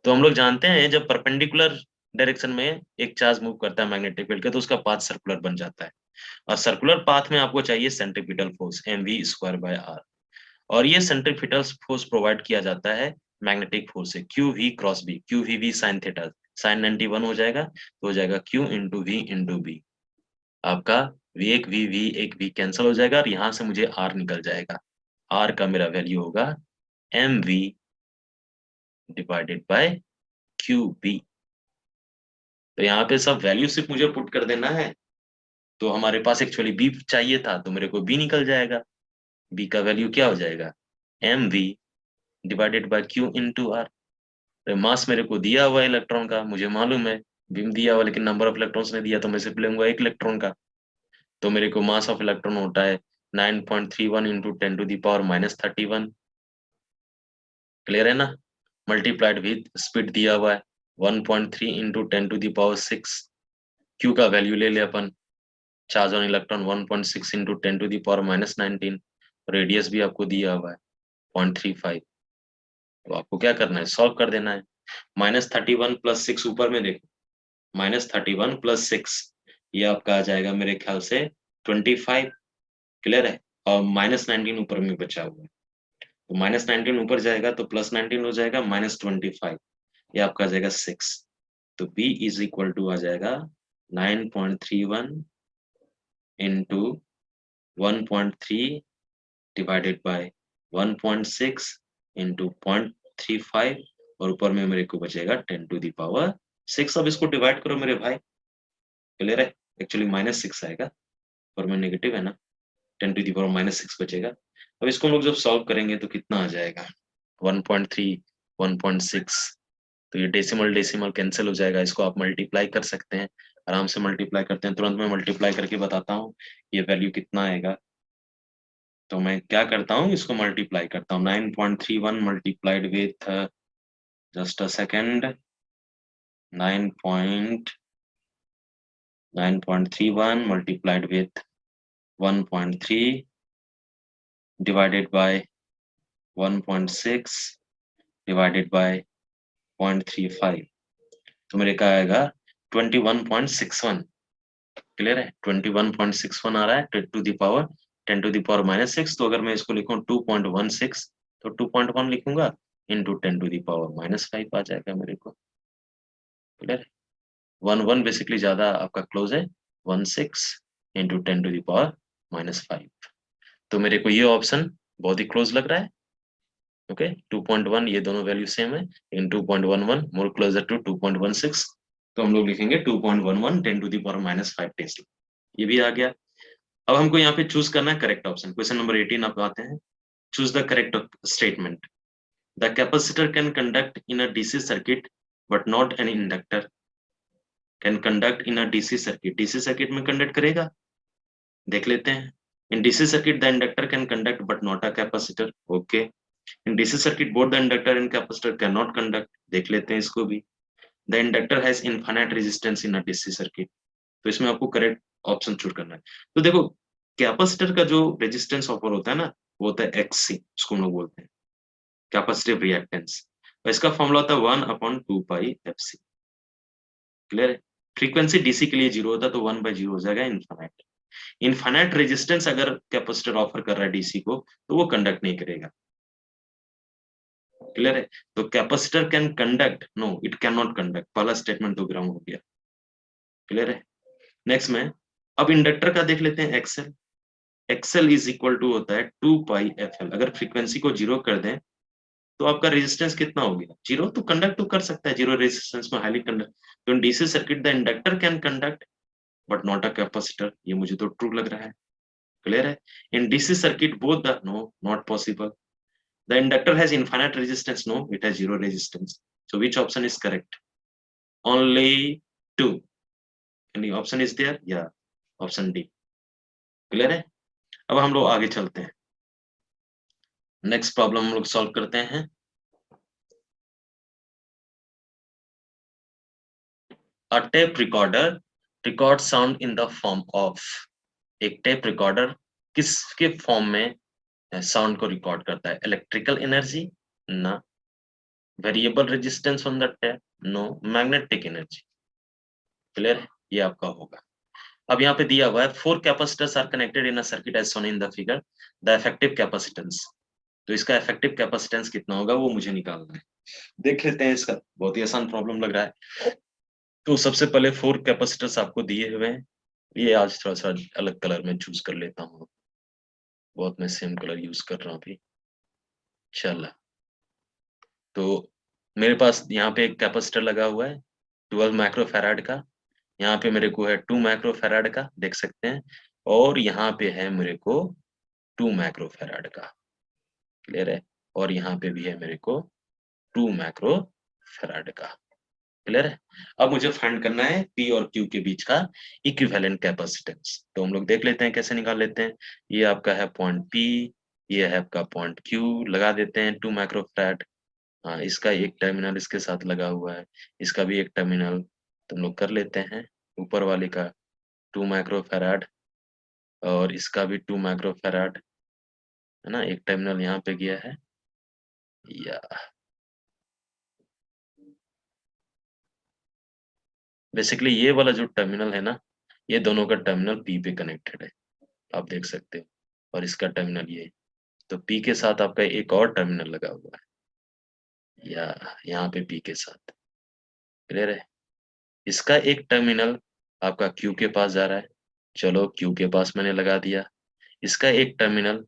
तो हम लोग जानते हैं जब परपेंडिकुलर डायरेक्शन में एक चार्ज मूव करता है मैग्नेटिक फील्ड के, तो उसका पाथ सर्कुलर बन जाता है, और सर्कुलर पाथ में आपको चाहिए सेंट्रीपिटल फोर्स mv²/r, और ये सेंट्रीपिटल फोर्स प्रोवाइड किया जाता है मैग्नेटिक फोर्स से, Q V cross B, Q V V sine theta, sine 91 हो जाएगा, तो हो जाएगा Q into V into B. आपका वी एक वी एक वी कैंसिल हो जाएगा, और यहाँ से मुझे आर निकल जाएगा। आर का मेरा वैल्यू होगा M V divided by Q B. तो यहाँ पे सब वैल्यू सिर्फ मुझे पुट कर देना है। तो हमारे पास एक्चुअली बी चाहिए था, तो मेरे को बी निकल जाएगा। बी का वैल्यू क्या हो जाएगा? M V divided by Q into R. तो मास मेरे को दिया हुआ है इलेक्ट्रॉन का, मुझे मालूम है बीम दिया हुआ, लेकिन नंबर ऑफ इलेक्ट्रॉन्स ने दिया, तो मैं सिर्फ लूंगा एक इलेक्ट्रॉन का। तो मेरे को मास ऑफ इलेक्ट्रॉन होता है 9.31 इंटू 10⁻⁻31, क्लियर है ना। मल्टीप्लाइड विद स्पीड दिया हुआ है 1.3 इंटू 10⁻⁶। क्यू का वैल्यू ले ले अपन, charge on electron 1.6 into 10⁻⁻19, radius भी आपको दिया हुआ है 0.35। तो आपको क्या करना है? सॉल्व कर देना है। -31 + 6 ऊपर में देखो, -31 + 6, ये आपका आ जाएगा मेरे ख्याल से 25, क्लियर है। और -19 ऊपर में बचा हुआ है, तो -19 ऊपर जाएगा तो +19 हो जाएगा, -25, ये आपका आ जाएगा 6। तो B इज इक्वल टू आ जाएगा 9.31 इंटू 1.3 डिवाइडेड बाय 1.6 इंटू 0.35, और ऊपर में मेरे को बचेगा 10⁻⁶। अब इसको डिवाइड करो मेरे भाई, क्लियर है। एक्चुअली -6 आएगा, पर में नेगेटिव है ना, 10⁻⁻6 बचेगा। अब इसको हम लोग जब सॉल्व करेंगे तो कितना आ जाएगा? 1.3, 1.6, तो ये डेसिमल डेसिमल कैंसिल हो जाएगा, इसको आप मल्टीप्लाई कर सकते हैं, आराम से मल्टीप्लाई करते हैं। तुरंत मैं मल्टीप्लाई करके बताता हूँ ये वैल्यू कितना आएगा। तो मैं क्या करता हूँ, इसको मल्टीप्लाई करता हूँ, 9.31 multiplied with, just a second, 9.31 multiplied with 1.3 divided by 1.6 divided by 0.35, तो मेरे का आएगा 21.61, क्लियर है। 21.61 आ रहा है टू द पावर 10⁻⁻6। तो अगर मैं इसको लिखूं 2.16, तो 2.1 लिखूंगा इंटू 10⁻⁻5 आ जाएगा मेरे को, क्लियर है। 1 1 बेसिकली ज्यादा आपका क्लोज है, 16 इंटू 10⁻⁻5। तो मेरे को ये ऑप्शन बहुत ही क्लोज लग रहा है। ओके 2.1 ये दोनों वैल्यू सेम है, लेकिन 2.11 मोर क्लोजर टू 2.16, तो हम लोग लिखेंगे 2.11 10⁻⁵ टेस्ला। ये भी आ गया। अब हमको यहाँ पे चूज करना है करेक्ट ऑप्शन। क्वेश्चन नंबर 18 आप आते हैं। Choose the correct statement. The capacitor can conduct in a DC circuit but not an inductor. Can conduct in a DC circuit, DC circuit में कंडक्ट करेगा, देख लेते हैं। इन DC circuit the inductor can conduct but not a capacitor, okay. In DC circuit both the inductor and capacitor can not conduct, देख लेते हैं इसको भी। The inductor has infinite resistance in a DC circuit, तो इसमें आपको correct option choose करना है। तो देखो कैपेसिटर का जो रेजिस्टेंस ऑफर होता है ना, वो होता है एक्ससी, उसको हम लोग बोलते हैं कैपेसिटिव रिएक्टेंस। और इसका फॉर्मूला होता है 1/2πfc। क्लियर है। फ्रीक्वेंसी डीसी के लिए 0 होता है, तो 1/0 हो जाएगा इनफाइनाइट। इनफाइनाइट रेजिस्टेंस अगर कैपेसिटर ऑफर कर रहा है डीसी को, तो वो कंडक्ट नहीं करेगा। क्लियर है। तो capacitor can conduct, no it can not conduct, पहला स्टेटमेंट तो ग्राउंड हो गया। क्लियर है। नेक्स्ट में अब इंडक्टर का देख लेते हैं XL. XL is equal to होता है 2πfl। अगर फ्रीक्वेंसी को 0 कर दें तो आपका रेजिस्टेंस कितना हो गया, 0। तो कंडक्ट तो कर सकता है 0 रेजिस्टेंस में, हाईली कंडक्ट। तो in DC circuit the inductor can conduct but not a capacitor, ये मुझे तो ट्रू लग रहा है। क्लियर है। In DC circuit both the, no not possible. The inductor has infinite resistance, no it has 0 resistance. So which option is correct? Only 2। Any option is there, या option D. Clear है। अब हम लोग आगे चलते हैं। Next problem हम लोग सॉल्व करते हैं। A tape recorder record sound in the form of. एक टेप रिकॉर्डर किसके फॉर्म में साउंड को रिकॉर्ड करता है? इलेक्ट्रिकल एनर्जी, ना। Variable resistance on the tape, no. Magnetic energy. Clear है, ये आपका होगा। अब यहाँ पे दिया हुआ है 4 capacitors are connected in a circuit as shown in the figure, the effective capacitance. तो इसका इफेक्टिव कैपेसिटेंस कितना होगा वो मुझे निकालना है। देख लेते हैं, इसका बहुत ही आसान प्रॉब्लम लग रहा है। तो सबसे पहले 4 कैपेसिटर्स आपको दिए हुए हैं। ये आज थोड़ा सा अलग कलर में चूज कर लेता हूँ, बहुत मैं सेम कलर यूज कर रहा हूँ अभी। चला, तो मेरे पास यहाँ पे एक कैपेसिटर लगा हुआ है 12 माइक्रोफैराड का। यहाँ पे मेरे को है 2 माइक्रोफैराड का, देख सकते हैं। और यहाँ पे है मेरे को 2 माइक्रोफैराड का। क्लियर है। और यहाँ पे भी है मेरे को 2 माइक्रोफैराड का। क्लियर है। अब मुझे फाइंड करना है पी और क्यू के बीच का इक्विवेलेंट कैपेसिटेंस। तो हम लोग देख लेते हैं कैसे निकाल लेते हैं। ये आपका है पॉइंट पी, ये है आपका पॉइंट क्यू, लगा देते हैं 2 माइक्रोफैराड। हाँ, इसका एक टर्मिनल इसके साथ लगा हुआ है, इसका भी एक टर्मिनल। तो हम लोग कर लेते हैं ऊपर वाले का 2 माइक्रोफैराड, और इसका भी 2 माइक्रोफैराड, है ना। एक टर्मिनल यहाँ पे गया है, या बेसिकली ये वाला जो टर्मिनल है ना, ये दोनों का टर्मिनल पी पे कनेक्टेड है, आप देख सकते हो। और इसका टर्मिनल ये, तो पी के साथ आपका एक और टर्मिनल लगा हुआ है, या यहाँ पे पी के साथ। क्लियर है। इसका एक टर्मिनल आपका क्यू के पास जा रहा है, चलो क्यू के पास मैंने लगा दिया। इसका एक टर्मिनल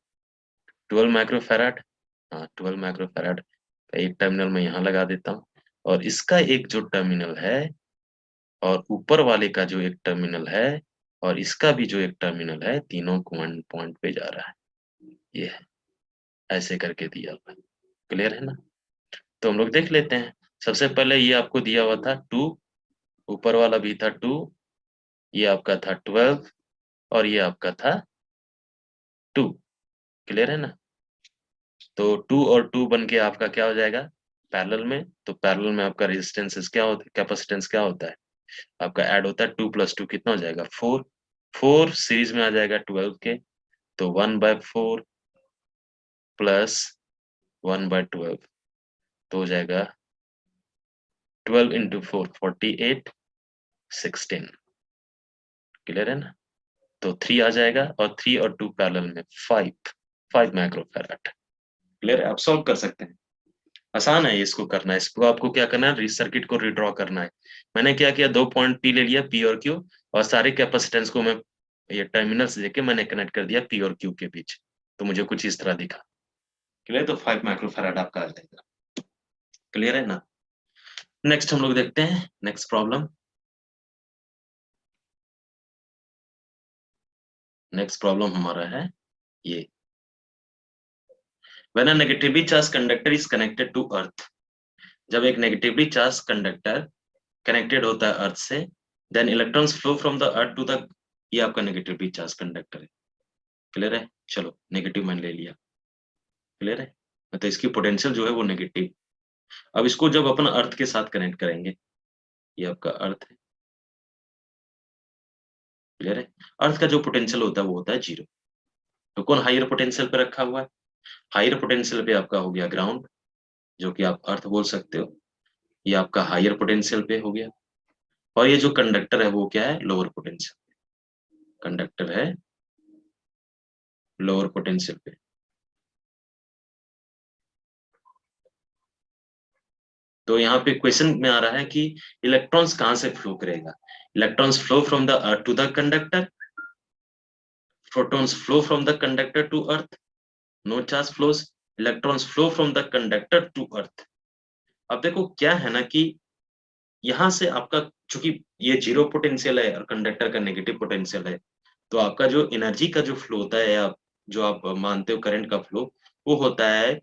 12 माइक्रोफैराड, हाँ 12 माइक्रोफैराड का एक टर्मिनल मैं यहाँ लगा देता हूँ। और इसका एक जो टर्मिनल है, और ऊपर वाले का जो एक टर्मिनल है, और इसका भी जो एक टर्मिनल है, तीनों पॉइंट पॉइंट पे जा रहा है। ये है, ऐसे करके दिया हुआ है। क्लियर है ना। तो हम लोग देख लेते हैं। सबसे पहले ये आपको दिया हुआ था 2, ऊपर वाला भी था 2, ये आपका था 12, और ये आपका था 2। क्लियर है ना। तो 2 और 2 बन के आपका क्या हो जाएगा पैरेलल में। तो पैरेलल में आपका रेजिस्टेंस क्या होता है, कैपेसिटेंस क्या होता है आपका, ऐड होता है 2 + 2 कितना हो जाएगा 4। 4 सीरीज में आ जाएगा 12 के, तो 1/4 प्लस 1/12, तो हो जाएगा 12 × 4 48, 16। क्लियर है ना। तो 3 आ जाएगा, और 3 और 2 पैरेलल में 5 माइक्रोफैराड। क्लियर है। आप सॉल्व कर सकते हैं, आसान है इसको करना है। इसको आपको क्या करना है, सर्किट को रिड्रॉ करना है। मैंने क्या किया, 2 पॉइंट पी ले लिया, पी और क्यू, और सारे कैपेसिटेंस को मैं ये टर्मिनल से लेके मैंने कनेक्ट कर दिया पी और क्यू के बीच, तो मुझे कुछ इस तरह दिखा। क्लियर? तो 5 माइक्रोफैराड आपका आ जाएगा। क्लियर है ना? नेक्स्ट हम लोग देखते हैं नेक्स्ट प्रॉब्लम। नेक्स्ट प्रॉब्लम हमारा है ये। When a negatively charge conductor is connected to earth, जब एक नेगेटिवली चार्ज कंडक्टर कनेक्टेड होता है अर्थ से, then electrons flow from the earth to the, ये आपका नेगेटिवली चार्ज कंडक्टर है। क्लियर है? चलो नेगेटिव मान ले लिया। क्लियर है? तो इसकी पोटेंशियल जो है वो नेगेटिव। अब इसको जब अपन अर्थ के साथ कनेक्ट करेंगे, ये आपका अर्थ है। क्लियर है? अर्थ का जो पोटेंशियल होता है वो होता है 0। तो कौन हायर पोटेंशियल पे रखा हुआ है? हायर पोटेंशियल पे आपका हो गया ग्राउंड, जो कि आप अर्थ बोल सकते हो। ये आपका हायर पोटेंशियल पे हो गया। और ये जो कंडक्टर है वो क्या है? Lower potential. कंडक्टर है लोअर पोटेंशियल पे। तो यहाँ पे क्वेश्चन में आ रहा है कि इलेक्ट्रॉन्स कहाँ से फ्लो करेगा? Electrons flow from the earth to the conductor, photons flow from the conductor to earth, no charge flows, electrons flow from the conductor to earth। अब देखो क्या है ना कि यहाँ से आपका, चूंकि ये जीरो पोटेंशियल है और कंडक्टर का नेगेटिव पोटेंशियल है, तो आपका जो एनर्जी का जो फ्लो होता है, या जो आप मानते हो करंट का फ्लो, वो होता है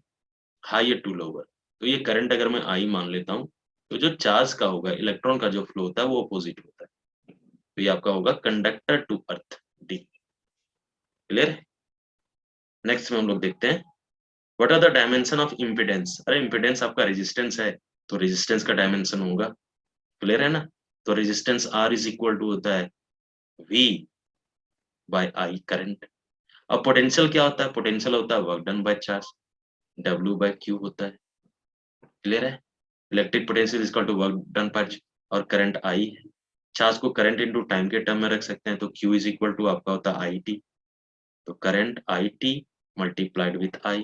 हायर टू लोअर। तो ये करंट अगर मैं आई मान लेता हूँ, तो जो चार्ज का होगा, इलेक्ट्रॉन का जो फ्लो होता है वो अपोजिट होता है। तो ये आपका होगा conductor to earth, D. Clear है? नेक्स्ट में हम लोग देखते हैं what are the dimension of impedance. अरे इम्पिडेंस आपका रेजिस्टेंस है, तो रेजिस्टेंस का डायमेंशन होगा। क्लियर है ना? तो resistance R is equal to होता है वी बाय आई करंट। अब पोटेंशियल क्या होता है? पोटेंशियल होता है work done by charge, W by Q होता है। क्लियर है? Electric potential is equal to work done by, और करंट आई है। चार्ज को करंट इनटू टाइम के टर्म में रख सकते हैं, तो क्यू इज इक्वल टू आपका होता है आई टी। तो current I T multiplied with I.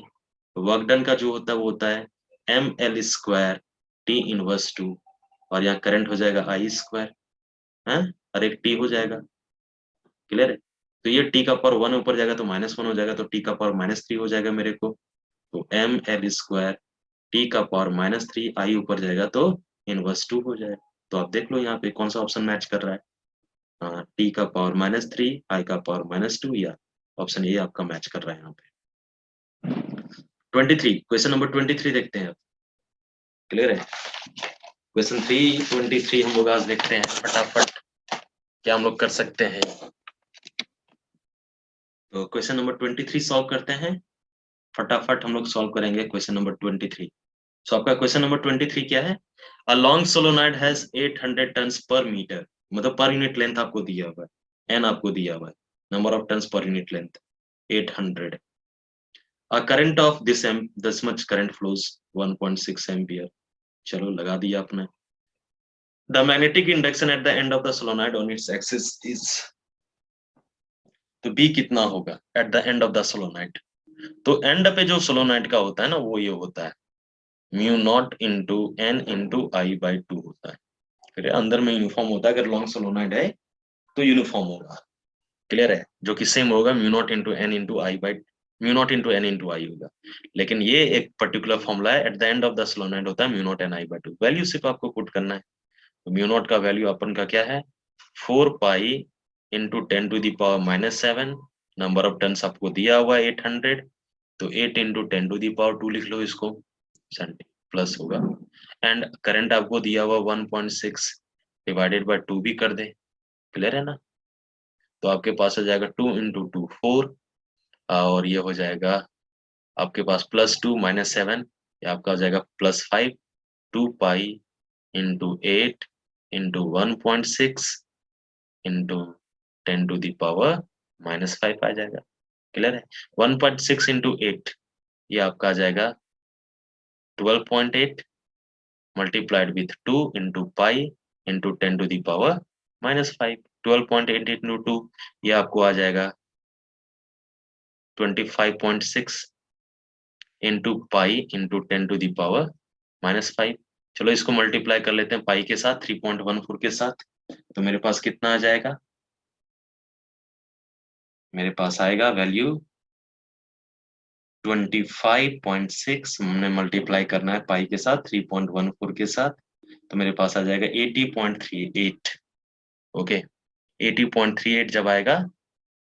Work done का जो होता है वो होता है M L square T inverse two, और यहाँ करंट हो जाएगा आई स्क्वायर है, और एक टी हो जाएगा। क्लियर है? तो ये टी का पावर 1 ऊपर जाएगा तो -1 हो जाएगा, तो टी का पावर -3 हो जाएगा मेरे को। तो एम एल स्क्वायर टी का पावर -3, आई ऊपर जाएगा तो इनवर्स 2 हो जाएगा। तो आप देख लो यहाँ पे कौन सा ऑप्शन मैच कर रहा है। हाँ, टी का पावर -3, आई का पावर -2, या ऑप्शन ए आपका मैच कर रहा है यहाँ पे। 23, क्वेश्चन नंबर 23 देखते हैं। क्लियर है? क्वेश्चन 23 हम लोग आज देखते हैं फटाफट, क्या हम लोग कर सकते हैं। तो क्वेश्चन नंबर 23 सॉल्व करते हैं फटाफट। हम लोग सॉल्व करेंगे क्वेश्चन नंबर 23। सो आपका क्वेश्चन नंबर 23 क्या है? A long solenoid has 800 turns per metre, मतलब पर यूनिट लेंथ आपको दिया हुआ है, एन आपको दिया हुआ है, number of turns per unit length 800। A current of this much current flows 1.6 ampere. चलो लगा दिया आपने। The magnetic induction at the end of the solenoid on its axis is, तो बी कितना होगा at the end of the solenoid? तो end पे जो सोलोनॉइड का होता है ना, वो ये होता है mu naught into N into I by two होता है। फिर अंदर में यूनिफॉर्म होता है, अगर लॉन्ग सोलोनॉइड है तो यूनिफॉर्म होगा। क्लियर है? जो कि सेम होगा mu naught into N into I by, mu naught into N into I होगा। लेकिन ये एक पर्टिकुलर फॉर्मूला है, at the end of the solenoid होता है mu naught N I by two. Value सिर्फ आपको पुट करना है। तो म्यू नॉट का वैल्यू अपन का क्या है? 4 pi into 10⁻⁻7। Number of turns आपको दिया हुआ है 800, तो 8 इंटू 10⁻2 लिख लो इसको, सेंटी प्लस होगा। एंड करंट आपको दिया हुआ 1.6 डिवाइडेड बाय 2 भी कर दे। क्लियर है ना? तो आपके पास आ जाएगा 2 इंटू 2 4, और ये हो जाएगा आपके पास +2 - 7, ये आपका हो जाएगा +5। 2 पाई इंटू 8 इंटू 1.6 इंटू 10⁻⁻5 आ जाएगा। क्लियर है? 1.6 इंटू 8, ये आपका आ जाएगा 12.8 multiplied with 2 into pi into 10⁻⁻5। 12.8 into 2, ये आपको आ जाएगा 25.6 इंटू पाई इंटू 10⁻⁻5। चलो इसको मल्टीप्लाई कर लेते हैं पाई के साथ, 3.14 के साथ। तो मेरे पास कितना आ जाएगा? मेरे पास आएगा वैल्यू 25.6, हमने मल्टीप्लाई करना है पाई के साथ 3.14 के साथ, तो मेरे पास आ जाएगा 80.38। ओके, 80.38 जब आएगा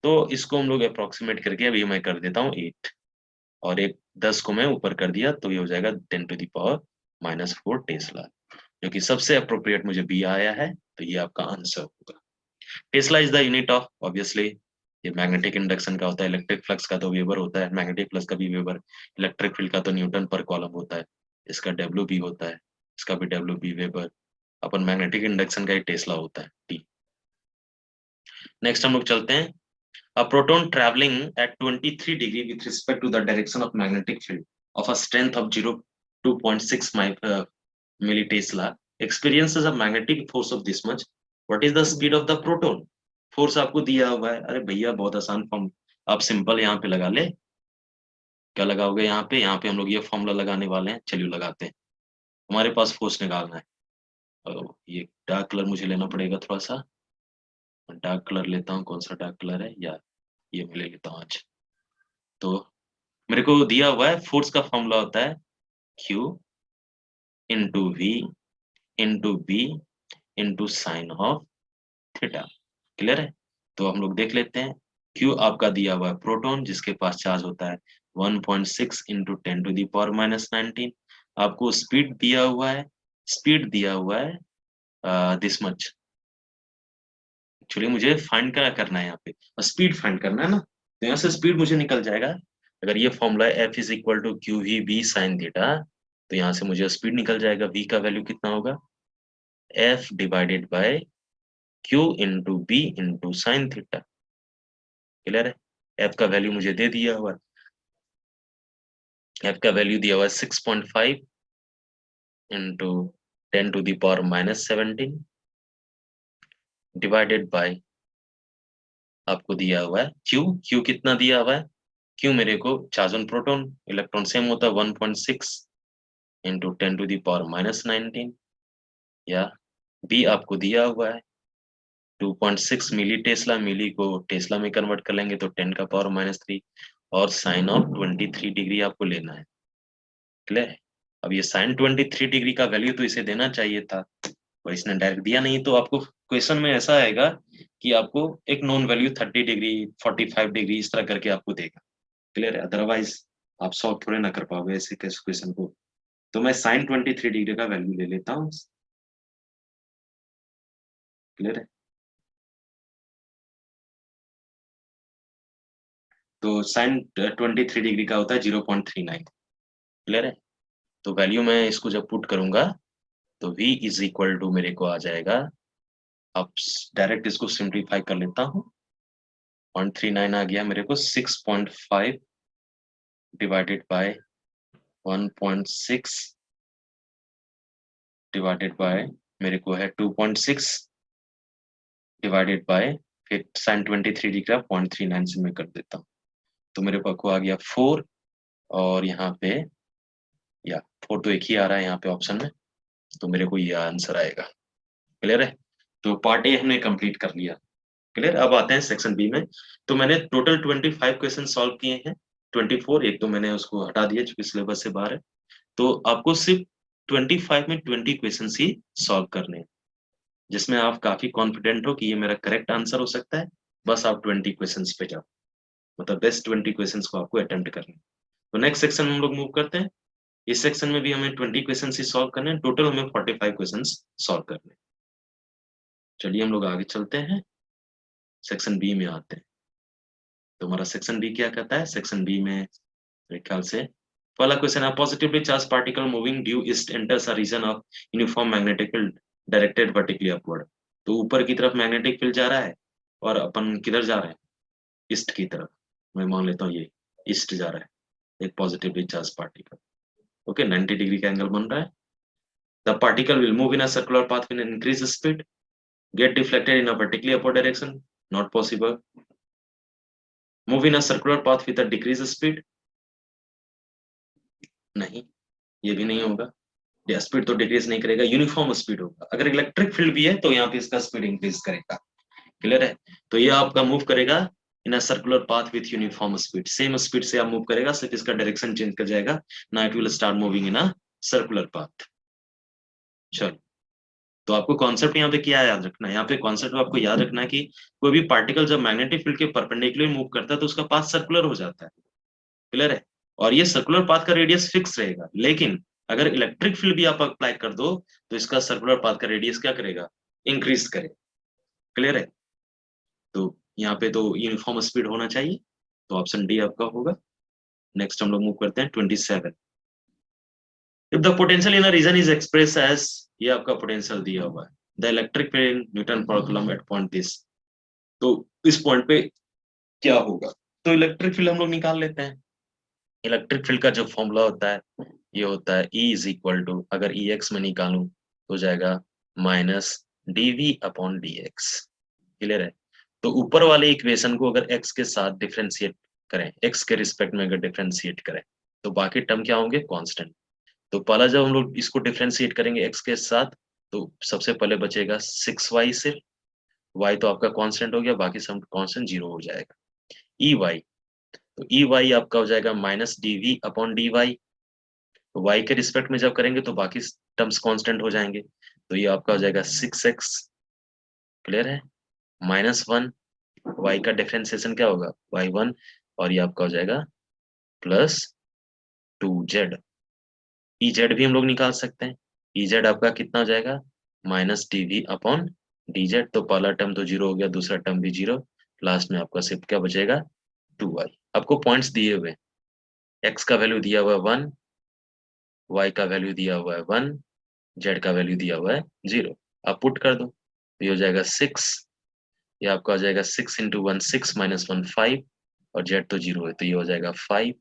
तो इसको हम लोग अप्रोक्सीमेट करके अभी मैं कर देता हूँ 8, और एक 10 को मैं ऊपर कर दिया तो ये हो जाएगा 10⁻⁻⁴ टेस्ला, जो कि सबसे अप्रोप्रिएट मुझे बी आया है, तो ये आपका आंसर होगा। Tesla is the unit of, obviously ये मैग्नेटिक इंडक्शन का होता है, इलेक्ट्रिक फ्लक्स का तो वेबर होता है, मैग्नेटिक फ्लक्स का भी वेबर, इलेक्ट्रिक फील्ड का तो न्यूटन पर कॉलम होता है, इसका डब्ल्यू बी होता है, इसका भी डब्ल्यू बी वेबर, अपन मैग्नेटिक इंडक्शन का ही टेस्ला होता है टी। नेक्स्ट हम लोग चलते हैं। A proton traveling at 23 degree with respect to the direction of magnetic field of a strength of 0.2.6 millitesla experiences a magnetic force of this much. What is the speed of the proton? Force आपको दिया हुआ है। अरे भैया बहुत आसान form, आप simple यहाँ पे लगा ले। क्या लगाओगे यहाँ पे? यहाँ पे हम लोग ये फॉर्मूला लगाने वाले हैं, चलिए लगाते हैं। हमारे पास फोर्स निकालना है, और ये डार्क कलर मुझे लेना पड़ेगा थोड़ा सा, डार्क कलर लेता हूँ। कौन सा डार्क कलर है? या ये मैं ले लेता हूँ आज। तो मेरे को दिया हुआ है फोर्स का फॉर्मूला होता है Q into V into B into sine of theta. Clear है? तो हम लोग देख लेते हैं। Q आपका दिया हुआ है प्रोटॉन, जिसके पास चार्ज होता है 1.6 इंटू 10⁻⁻19। आपको स्पीड दिया हुआ है, स्पीड दिया हुआ है दिस मच। एक्चुअली मुझे फाइंड क्या करना है यहाँ पे, स्पीड फाइंड करना है ना, तो यहाँ से स्पीड मुझे निकल जाएगा। अगर ये फॉर्मूला है F is equal to Q V B sine theta, तो यहाँ से मुझे स्पीड निकल जाएगा। V का वैल्यू कितना होगा? F divided by Q into B into sine theta. Clear है? F का वैल्यू मुझे दे दिया हुआ है, F का वैल्यू दिया हुआ है 6.5 इंटू 10⁻⁻17 डिवाइडेड बाय आपको दिया हुआ है Q कितना दिया हुआ है? Q मेरे को charge on proton, electron same होता है 1.6 इंटू 10⁻⁻19, या B आपको दिया हुआ है 2.6 मिली टेस्ला। मिली को टेस्ला में कन्वर्ट कर लेंगे तो 10⁻⁻3, और साइन ऑफ 23 डिग्री आपको लेना है। क्लियर है? अब ये साइन 23 डिग्री का वैल्यू तो इसे देना चाहिए था, और इसने डायरेक्ट दिया नहीं, तो आपको क्वेश्चन में ऐसा आएगा कि आपको एक नॉन वैल्यू 30 डिग्री 45 डिग्री इस तरह करके आपको देगा। क्लियर है? अदरवाइज आप सॉल्व थोड़े ना कर पाओगे ऐसे क्वेश्चन को। तो मैं साइन 23 डिग्री का वैल्यू ले लेता हूँ। क्लियर है? तो साइन 23 डिग्री का होता है 0.39। क्लियर है? तो वैल्यू मैं इसको जब पुट करूंगा तो v इज इक्वल टू मेरे को आ जाएगा, अब डायरेक्ट इसको सिंप्लीफाई कर लेता हूँ, 0.39 आ गया मेरे को, 6.5 डिवाइडेड बाय 1.6 डिवाइडेड बाय मेरे को है 2.6 डिवाइडेड बाय, फिर साइन 23 डिग्री का 0.39 से मैं कर देता हूँ, तो मेरे पास को आ गया 4, और यहाँ पे या 4 तो एक ही आ रहा है यहाँ पे ऑप्शन में, तो मेरे को ये आंसर आएगा। क्लियर है? तो पार्ट ए हमने कंप्लीट कर लिया। क्लियर? अब आते हैं सेक्शन बी में। तो मैंने टोटल 25 क्वेश्चन सॉल्व किए हैं, 24, एक तो मैंने उसको हटा दिया क्योंकि सिलेबस से बाहर है। तो आपको सिर्फ 25 में 20 क्वेश्चन ही सॉल्व करने हैं, जिसमें आप काफी कॉन्फिडेंट हो कि ये मेरा करेक्ट आंसर हो सकता है। बस आप 20 क्वेश्चन पे जाओ, मतलब बेस्ट 20 क्वेश्चन को आपको अटेम्प्ट करना है। तो नेक्स्ट सेक्शन में हम लोग मूव करते हैं। इस सेक्शन में भी हमें 20 क्वेश्चन ही सॉल्व करने हैं, टोटल हमें 45 क्वेश्चन सॉल्व करने हैं। चलिए हम लोग आगे चलते हैं, सेक्शन बी में आते हैं। तो हमारा सेक्शन बी क्या कहता है? सेक्शन बी में मेरे ख्याल से पहला क्वेश्चन है, positively charge particle moving due east enters a region of uniform magnetic field directed vertically upward. तो ऊपर की तरफ मैग्नेटिक फील्ड जा रहा है, और अपन किधर जा रहे हैं? ईस्ट की तरफ। मैं मान लेता हूँ ये ईस्ट जा रहा है एक positively charge particle. Okay, 90 degree का एंगल बन रहा है। The particle will move in a circular path with increase speed, get deflected in a vertically upward direction, not possible. Move in a circular path with a decreased speed, नहीं, ये भी नहीं होगा। Speed तो decrease नहीं करेगा, uniform speed होगा। अगर इलेक्ट्रिक फील्ड भी है तो यहाँ पे इसका स्पीड इंक्रीज करेगा। क्लियर है? तो ये आपका मूव करेगा in a circular path with uniform speed, same speed से आप मूव करेगा, सिर्फ इसका डायरेक्शन चेंज कर जाएगा, ना it will start moving in a circular path. चलो, तो आपको कॉन्सेप्ट यहाँ पे क्या याद रखना है, यहाँ पे कॉन्सेप्ट आपको याद रखना है कि कोई भी पार्टिकल जब मैग्नेटिक फील्ड के परपेंडिकुलर मूव करता है तो उसका पाथ सर्कुलर हो जाता है। क्लियर है? और ये सर्कुलर पाथ का रेडियस फिक्स रहेगा, लेकिन अगर इलेक्ट्रिक फील्ड भी आप अप्लाई कर दो तो इसका सर्कुलर पाथ का रेडियस क्या करेगा, इंक्रीज करेगा। क्लियर है? तो यहाँ पे तो यूनिफॉर्म स्पीड होना चाहिए, तो ऑप्शन डी आपका होगा। नेक्स्ट हम लोग मूव करते हैं 27। If the potential in a region is express as, ये आपका पोटेंशियल दिया हुआ है, the electric field newton per coulomb at point this, तो इस पॉइंट पे क्या होगा, तो इलेक्ट्रिक फील्ड हम लोग निकाल लेते हैं। इलेक्ट्रिक फील्ड का जो फॉर्मूला होता है ये होता है E इज इक्वल टू, अगर ई एक्स में निकालूं तो जाएगा minus D V upon D X. Clear है? तो ऊपर वाले इक्वेशन को अगर x के साथ डिफरेंशिएट करें, x के रिस्पेक्ट में अगर डिफरेंशिएट करें तो बाकी टर्म क्या होंगे, कांस्टेंट। तो पहला जब हम लोग इसको डिफरेंशिएट करेंगे x के साथ, तो सबसे पहले बचेगा 6y, सिर्फ y तो आपका कांस्टेंट हो गया, बाकी सब कांस्टेंट जीरो हो जाएगा। ई वाई, तो ई वाई आपका हो जाएगा minus D V upon D Y, तो y के रिस्पेक्ट में जब करेंगे तो बाकी टर्म्स कांस्टेंट हो जाएंगे, तो ये आपका हो जाएगा 6x। क्लियर है? -1, y का डिफरेंशिएशन क्या होगा, y1, और ये आपका हो जाएगा +2z। Ez भी हम लोग निकाल सकते हैं, Ez आपका कितना हो जाएगा, minus D V upon D Z, तो पहला टर्म तो जीरो हो गया, दूसरा टर्म भी जीरो, लास्ट में आपका सिर्फ क्या बचेगा, 2y। आपको पॉइंट्स दिए हुए, x का वैल्यू दिया हुआ है 1, y का वैल्यू दिया हुआ है 1, z का वैल्यू दिया हुआ है 0। आप पुट कर दो तो ये हो जाएगा 6, ये आपका हो जाएगा 6 इंटू 1 6 माइनस 1 5, और z तो जीरो है तो ये हो जाएगा 5,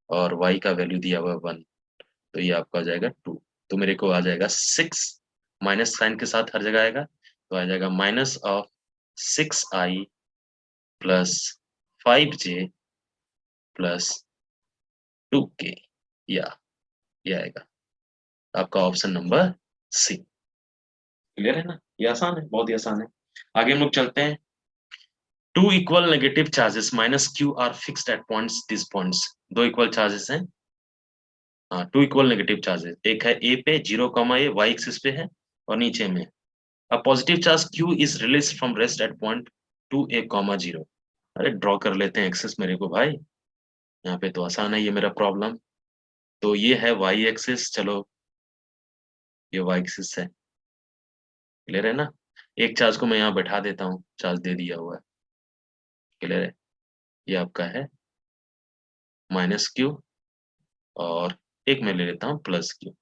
और y का वैल्यू दिया हुआ है 1, तो ये आपका हो जाएगा 2। तो मेरे को आ जाएगा 6, माइनस साइन के साथ हर जगह आएगा, तो आ जाएगा minus of 6i plus 5j plus 2k, या ये आएगा आपका ऑप्शन नंबर सी। क्लियर है ना? ये आसान है, बहुत ही आसान है। आगे हम लोग चलते हैं। Two equal negative charges minus Q are fixed at points, this points, दो इक्वल चार्जेस हैं। हाँ, टू इक्वल नेगेटिव चार्जेस, एक है ए पे 0, ए वाई एक्सिस पे है, और नीचे में a positive charge q is release from rest at point 2a, 0। अरे ड्रॉ कर लेते हैं एक्सिस मेरे को भाई, यहाँ पे तो आसान है ये मेरा प्रॉब्लम। तो ये है y एक्सिस, चलो ये y एक्सिस है। क्लियर है ना? एक चार्ज को मैं यहाँ बैठा देता हूँ, चार्ज दे दिया हुआ है। क्लियर है? ये आपका है -q, और एक मैं ले लेता हूँ +q।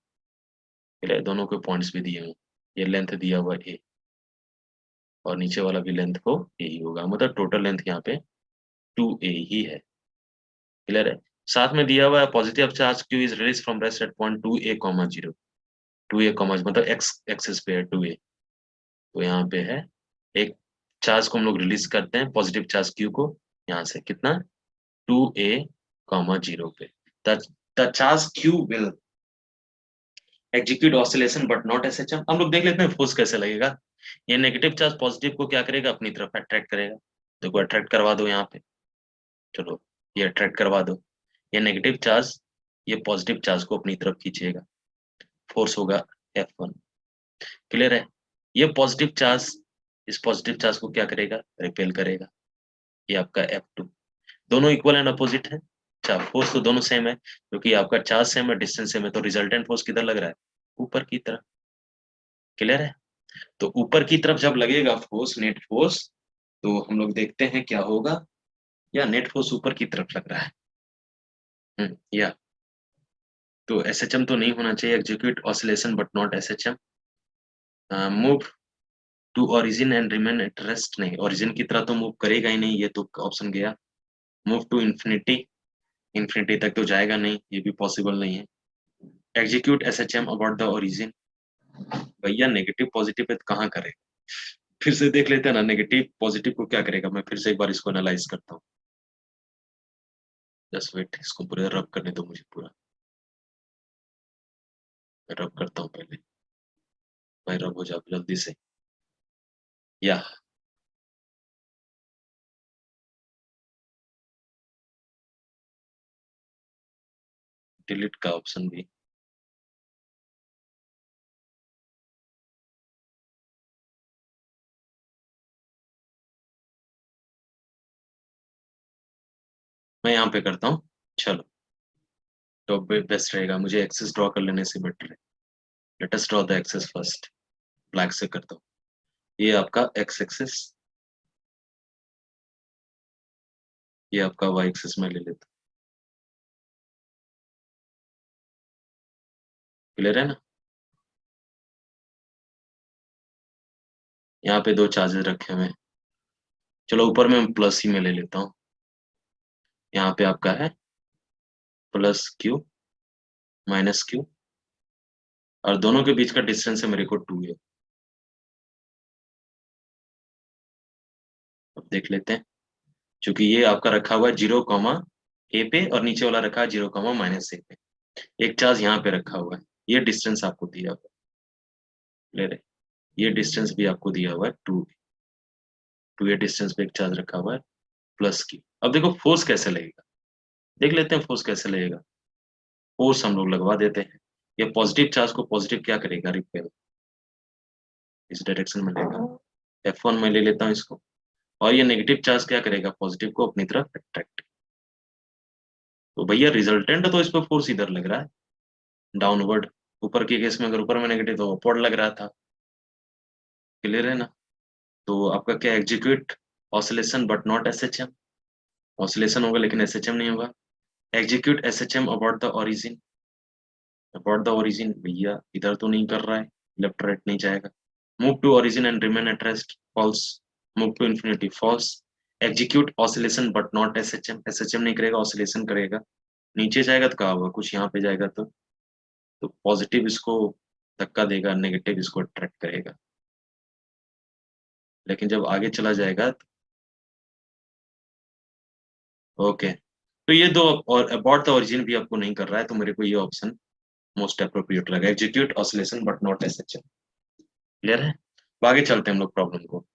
क्लियर? दोनों के पॉइंट्स भी दिए हुए हैं, ये लेंथ दिया हुआ है a, और नीचे वाला भी लेंथ को a ही होगा, मतलब टोटल लेंथ यहाँ पे 2a ही है। क्लियर है? साथ में दिया हुआ है positive charge q is release from rest at point 2a, 0। 2a, मतलब x एक्सिस पे है 2a, तो यहाँ पे है एक चार्ज को हम लोग रिलीज करते हैं, पॉजिटिव चार्ज q को, यहाँ से कितना, 2a, 0 पे। The charge q will execute oscillation but not SHM. हम लोग देख लेते हैं फोर्स कैसे लगेगा। ये नेगेटिव चार्ज पॉजिटिव को क्या करेगा, अपनी तरफ अट्रैक्ट करेगा। देखो अट्रैक्ट करवा दो यहाँ पे, चलो ये अट्रैक्ट करवा दो, ये नेगेटिव चार्ज ये पॉजिटिव चार्ज को अपनी तरफ खींचेगा, फोर्स होगा F1। क्लियर है? ये पॉजिटिव चार्ज इस पॉजिटिव चार्ज को क्या करेगा, रिपेल करेगा, ये आपका F2। दोनों इक्वल एंड अपोजिट है, अच्छा फोर्स तो दोनों सेम है, क्योंकि आपका चार्ज सेम है, डिस्टेंस सेम है, तो रिजल्टेंट फोर्स किधर लग रहा है, ऊपर की तरफ। क्लियर है? तो ऊपर की तरफ जब लगेगा फोर्स, नेट फोर्स, तो हम लोग देखते हैं क्या होगा, या नेट फोर्स ऊपर की तरफ लग रहा है। या तो एसएचएम तो नहीं होना चाहिए, execute oscillation but not SHM. Move to origin and remain at rest, नहीं ओरिजिन की तरह तो मूव करेगा ही नहीं, ये तो ऑप्शन गया। मूव टू इन्फिनिटी, इन्फिनिटी तक तो जाएगा नहीं, ये भी पॉसिबल नहीं है। Execute SHM about the origin, भैया नेगेटिव पॉजिटिव पे तो कहाँ करेगा, फिर से देख लेते हैं ना, नेगेटिव पॉजिटिव को क्या करेगा, मैं फिर से एक बार इसको एनालाइज करता हूँ। जस्ट वेट, इसको पूरा रब करने दो मुझे, पूरा रब करता हूँ पहले, भाई रब हो जाओ जल्दी से। या डिलीट का ऑप्शन भी। मैं यहाँ पे करता हूँ। चलो, तो बेस्ट रहेगा, मुझे एक्सेस ड्रॉ कर लेने से बेटर है। Let us draw the axes first. Black से करता हूँ। ये आपका एक्स एक्सेस, ये आपका वाई एक्सेस में ले लेता हूँ। क्लियर है ना? यहाँ पे दो चार्जेस रखे हुए हैं। चलो ऊपर में प्लस ही में ले लेता हूँ। यहाँ पे आपका है प्लस क्यू माइनस क्यू, और दोनों के बीच का डिस्टेंस है मेरे को 2 है। अब देख लेते हैं। क्योंकि ये आपका रखा हुआ है 0, ए पे, और नीचे वाला रखा है 0, -ए पे। एक चार्ज यहाँ पे रखा हुआ है। ये डिस्टेंस आपको दिया हुआ है। क्लियर है? ये डिस्टेंस भी आपको दिया हुआ है 2 ए डिस्टेंस पे एक चार्ज रखा हुआ है प्लस क्यू। अब देखो फोर्स कैसे लगेगा, देख लेते हैं फोर्स कैसे लगेगा। फोर्स हम लोग लगवा देते हैं। ये पॉजिटिव चार्ज को पॉजिटिव क्या करेगा, रिपेल इस डायरेक्शन में लेगा। F1 में ले लेता हूँ इसको। और ये नेगेटिव चार्ज क्या करेगा, पॉजिटिव को अपनी तरफ अट्रैक्ट। तो भैया रिजल्टेंट तो इस पर फोर्स इधर लग रहा है, डाउनवर्ड। ऊपर के केस में अगर ऊपर में नेगेटिव तो अपवर्ड लग रहा था। क्लियर है ना? तो आपका क्या, execute oscillation but not SHM. Oscillation होगा लेकिन एसएचएम नहीं होगा। Execute SHM about the origin. About the origin भैया इधर तो नहीं कर रहा है, लेफ्ट राइट नहीं जाएगा। Move to origin and remain at rest, false. Move to infinity, false. Execute oscillation but not SHM, SHM नहीं करेगा, ऑसिलेशन करेगा। नीचे जाएगा तो क्या होगा, कुछ यहाँ पे जाएगा तो पॉजिटिव इसको धक्का देगा, नेगेटिव इसको अट्रैक्ट करेगा। लेकिन जब आगे चला जाएगा ओके। तो ये दो, और अबाउट द ओरिजिन भी आपको नहीं कर रहा है, तो मेरे को ये ऑप्शन मोस्ट अप्रोप्रिएट लगा, execute oscillation but not SHM. Clear है? अब आगे चलते हैं हम लोग प्रॉब्लम को।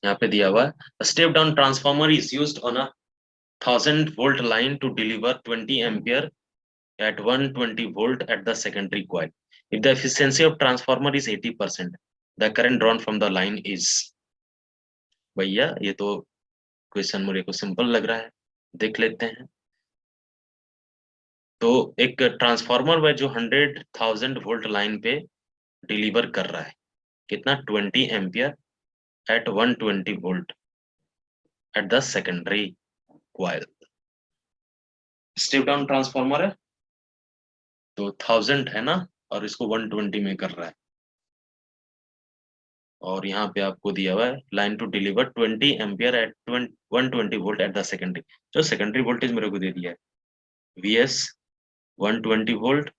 यहाँ पे दिया हुआ है step down transformer is used on a 1000 volt line to deliver 20 ampere at 120 volt at the secondary coil. If the efficiency of transformer is 80%, the current drawn from the line is। भैया ये तो question मेरे को simple लग रहा है, देख लेते हैं। तो एक ट्रांसफार्मर है जो 100,000 volt लाइन पे डिलीवर कर रहा है, कितना, 20 ampere at 120 volt at the secondary coil. Step down transformer है तो 1000 है ना, और इसको 120 में कर रहा है। और यहाँ पे आपको दिया हुआ है line to deliver 20 ampere at 120 volt at the secondary. जो सेकेंडरी वोल्टेज मेरे को दे दिया है VS 120 वोल्ट,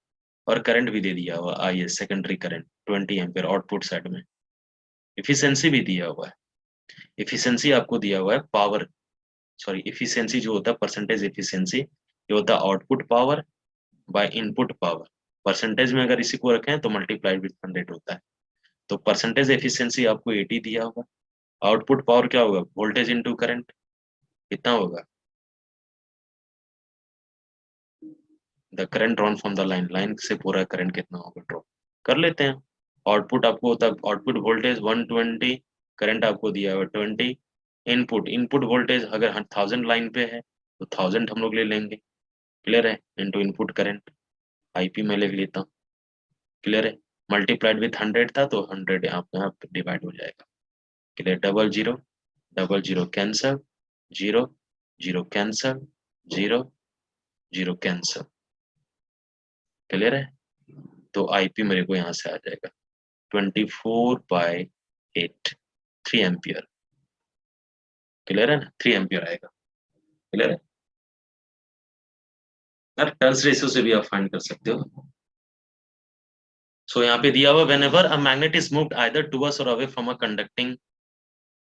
और करंट भी दे दिया हुआ IS secondary current 20 ampere output side में। इफिशियंसी भी दिया हुआ है। इफिशियंसी आपको दिया हुआ है पावर, सॉरी इफिशियंसी जो होता है परसेंटेज इफिशियंसी, ये होता है output power by input power. Percentage में अगर इसी को रखें तो मल्टीप्लाइड विद 100 होता है। तो परसेंटेज एफिशिएंसी आपको 80 दिया होगा। आउटपुट पावर क्या होगा, वोल्टेज इनटू करंट, कितना होगा, the current drawn from the line, line से पूरा करंट कितना होगा ड्रॉ कर लेते हैं। आउटपुट आपको होता है, आउटपुट वोल्टेज 120, करंट आपको दिया हुआ 20। इनपुट इनपुट वोल्टेज अगर 1000 लाइन पे है तो 1000 हम लोग ले लेंगे। क्लियर है? इनटू इनपुट करंट, IP में ले लेता हूँ। क्लियर है? मल्टीप्लाइड विथ 100 था तो 100 यहाँ पे डिवाइड हो जाएगा। Clear? Double zero cancel, zero zero cancel, zero zero cancel. Clear है? तो IP मेरे को यहाँ से आ जाएगा 24/8, 3 एम्पियर। क्लियर है ना? 3 एम्पियर आएगा। क्लियर है? यार टर्न्स रेशियो से भी आप फाइंड कर सकते हो। सो यहाँ पे दिया हुआ whenever a magnet is moved either towards or away from a conducting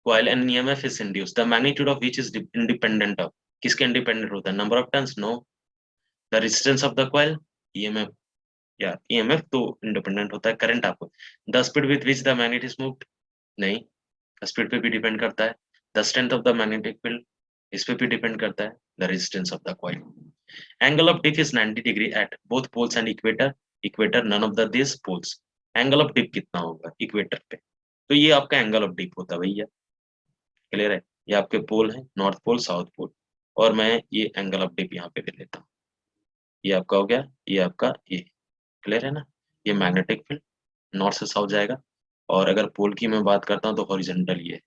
coil and EMF is induced, the magnitude of which is independent of, किसके इंडिपेंडेंट होता है, number of turns, no, the resistance of the coil, EMF, या EMF तो independent होता है, current आपको, the speed with which the magnet is moved, नहीं, speed पे भी डिपेंड करता है, the strength of the magnetic field, इस पे भी डिपेंड करता है, the resistance of the coil. Angle of dip is 90 degree at both poles and equator, equator none of the this poles. Angle of dip कितना होगा equator पे, तो ये आपका एंगल ऑफ डिप होता है भैया। क्लियर है, ये आपके पोल है, नॉर्थ पोल साउथ पोल, और मैं ये एंगल ऑफ डिप यहाँ पे ले लेता हूँ। ये आपका हो गया, ये आपका ये। क्लियर है ना, ये मैग्नेटिक फील्ड नॉर्थ से साउथ जाएगा, और अगर पोल की मैं बात करता हूँ तो हॉरिजॉन्टल ये।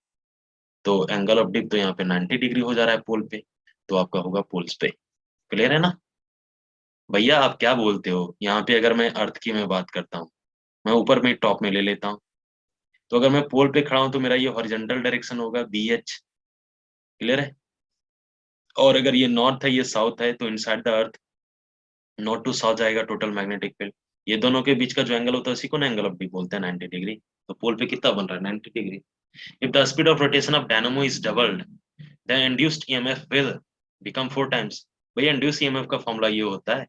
तो एंगल ऑफ डिप तो यहाँ पे 90 डिग्री हो जा रहा है पोल पे, तो आपका होगा पोल्स पे। क्लियर है ना भैया, आप क्या बोलते हो, यहाँ पे अगर मैं अर्थ की मैं बात करता हूँ, मैं ऊपर में टॉप में ले लेता हूँ, तो अगर मैं पोल पे खड़ा हूँ तो मेरा ये हॉरिजॉन्टल डायरेक्शन होगा BH। क्लियर है, और अगर ये नॉर्थ है ये साउथ है, तो inside the earth north to south जाएगा टोटल मैग्नेटिक फील्ड। ये दोनों के बीच का जो एंगल होता है उसी को ना एंगल ऑफ डी बोलते हैं, 90 डिग्री। तो पोल पे कितना बन रहा है, 90 degree. If the speed of rotation of dynamo is doubled, the induced EMF will become 4 times. भैया इंड्यूस ईएमएफ का फॉर्मूला ये होता है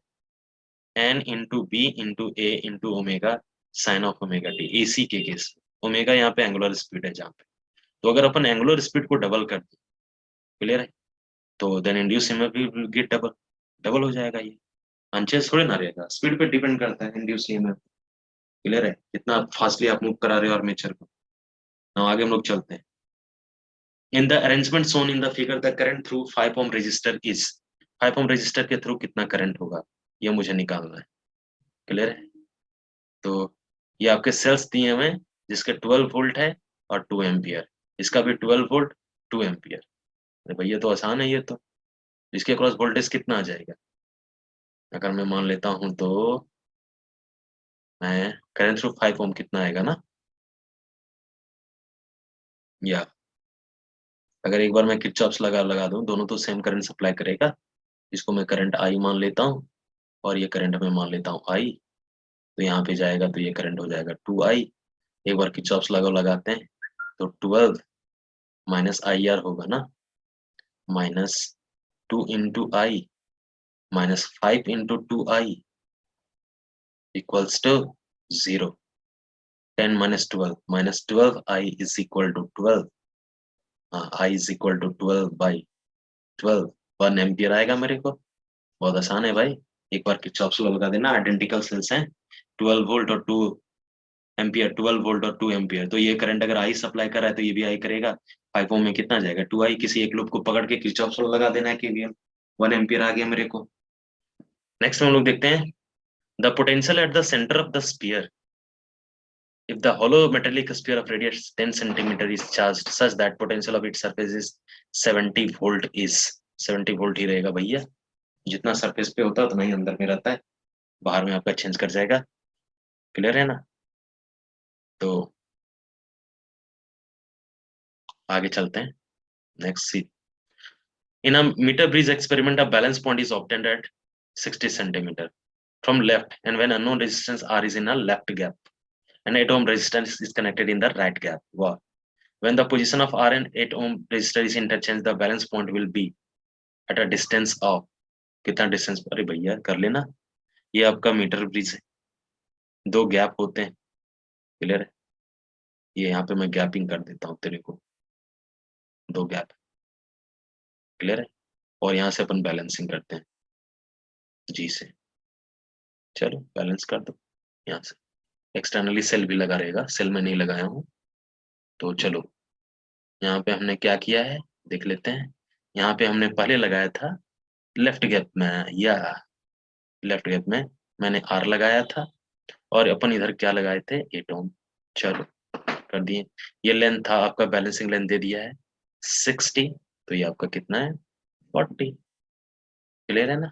n into B into A into omega sine of omega T, AC के case. Omega यहाँ पे angular speed है जहाँ पे, तो अगर अपन एंगुलर स्पीड को डबल कर दें, क्लियर है, तो then induce EMF will get double, double हो जाएगा ये। अनचेंज थोड़ी ना रहेगा, स्पीड पे डिपेंड करता है इंड्यूस ईएमएफ। क्लियर है, कितना फास्टली आप मूव करा रहे हो आर्मेचर को। now आगे हम लोग चलते हैं। In the arrangement shown in the figure the current through 5 ohm resistor is, 5 ohm resistor के थ्रू कितना करंट होगा ये मुझे निकालना है। क्लियर है, तो ये आपके सेल्स दिए हुए हैं जिसके 12 वोल्ट है और 2 एम्पियर, इसका भी 12 वोल्ट 2 एम्पियर। अरे भैया तो आसान है ये तो, इसके क्रॉस वोल्टेज कितना आ जाएगा, अगर मैं मान लेता हूं तो मैं करंट थ्रू 5 ओम कितना आएगा ना, या अगर एक बार मैं किरचॉफ्स लगा लगा दूं, दोनों तो सेम करंट सप्लाई करेगा, इसको मैं करंट आई मान लेता हूँ और ये करंट मैं मान लेता हूँ आई, तो यहाँ पे जाएगा तो ये करंट हो जाएगा 2I। एक बार किरचॉफ्स लगाते हैं, तो 12 माइनस IR होगा ना, minus 2 into I minus 5 into 2I equals to 0। 10 minus 12 I is equal to 12। हाँ, I is equal to 12 by 12, 1 ampere आएगा मेरे को। बहुत आसान है भाई, एक बार किरचॉफ लॉ लगा देना, आइडेंटिकल सेल्स हैं, 12 वोल्ट और 2 एम्पियर, 12 वोल्ट और 2 एम्पियर, तो ये करंट अगर आई सप्लाई कर रहा है तो ये भी आई करेगा। 5 ओम में कितना जाएगा 2I, किसी एक लूप को पकड़ के किरचॉफ लॉ लगा देना है KVL, 1 एम्पियर आ गया मेरे को। नेक्स्ट हम लोग देखते हैं the potential at the centre of the sphere, if the hollow metallic sphere of radius 10 centimeter is charged such that potential of its surface is 70 volt is, 70 volt ही रहेगा भैया, जितना सरफेस पे होता है उतना ही अंदर में रहता है, बाहर में आपका चेंज कर जाएगा। क्लियर है ना, तो आगे चलते हैं। Next C, in a metre bridge experiment a balance point is obtained at 60 centimetre from left and when unknown resistance R is in a left gap and 8 ohm resistance is connected in the right gap. Wow. When the position of R and 8 ohm resistor is interchanged, the balance point will be at a distance of, कितना distance, अरे भैया कर लेना, ये आपका metre bridge है, दो gap होते हैं। क्लियर है, ये यहाँ पे मैं गैपिंग कर देता हूँ तेरे को, दो गैप। क्लियर है, और यहाँ से अपन बैलेंसिंग करते हैं जी से। चलो बैलेंस कर दो यहाँ से, एक्सटर्नली सेल भी लगा रहेगा, सेल में नहीं लगाया हूँ। तो चलो यहाँ पे हमने क्या किया है देख लेते हैं। यहाँ पे हमने पहले लगाया था लेफ्ट गैप में, या लेफ्ट गैप में मैंने R लगाया था, और अपन इधर क्या लगाए थे 8 ओम। चलो कर दिए, ये लेंथ था आपका, बैलेंसिंग लेंथ दे दिया है 60, तो ये आपका कितना है 40। क्लियर है ना,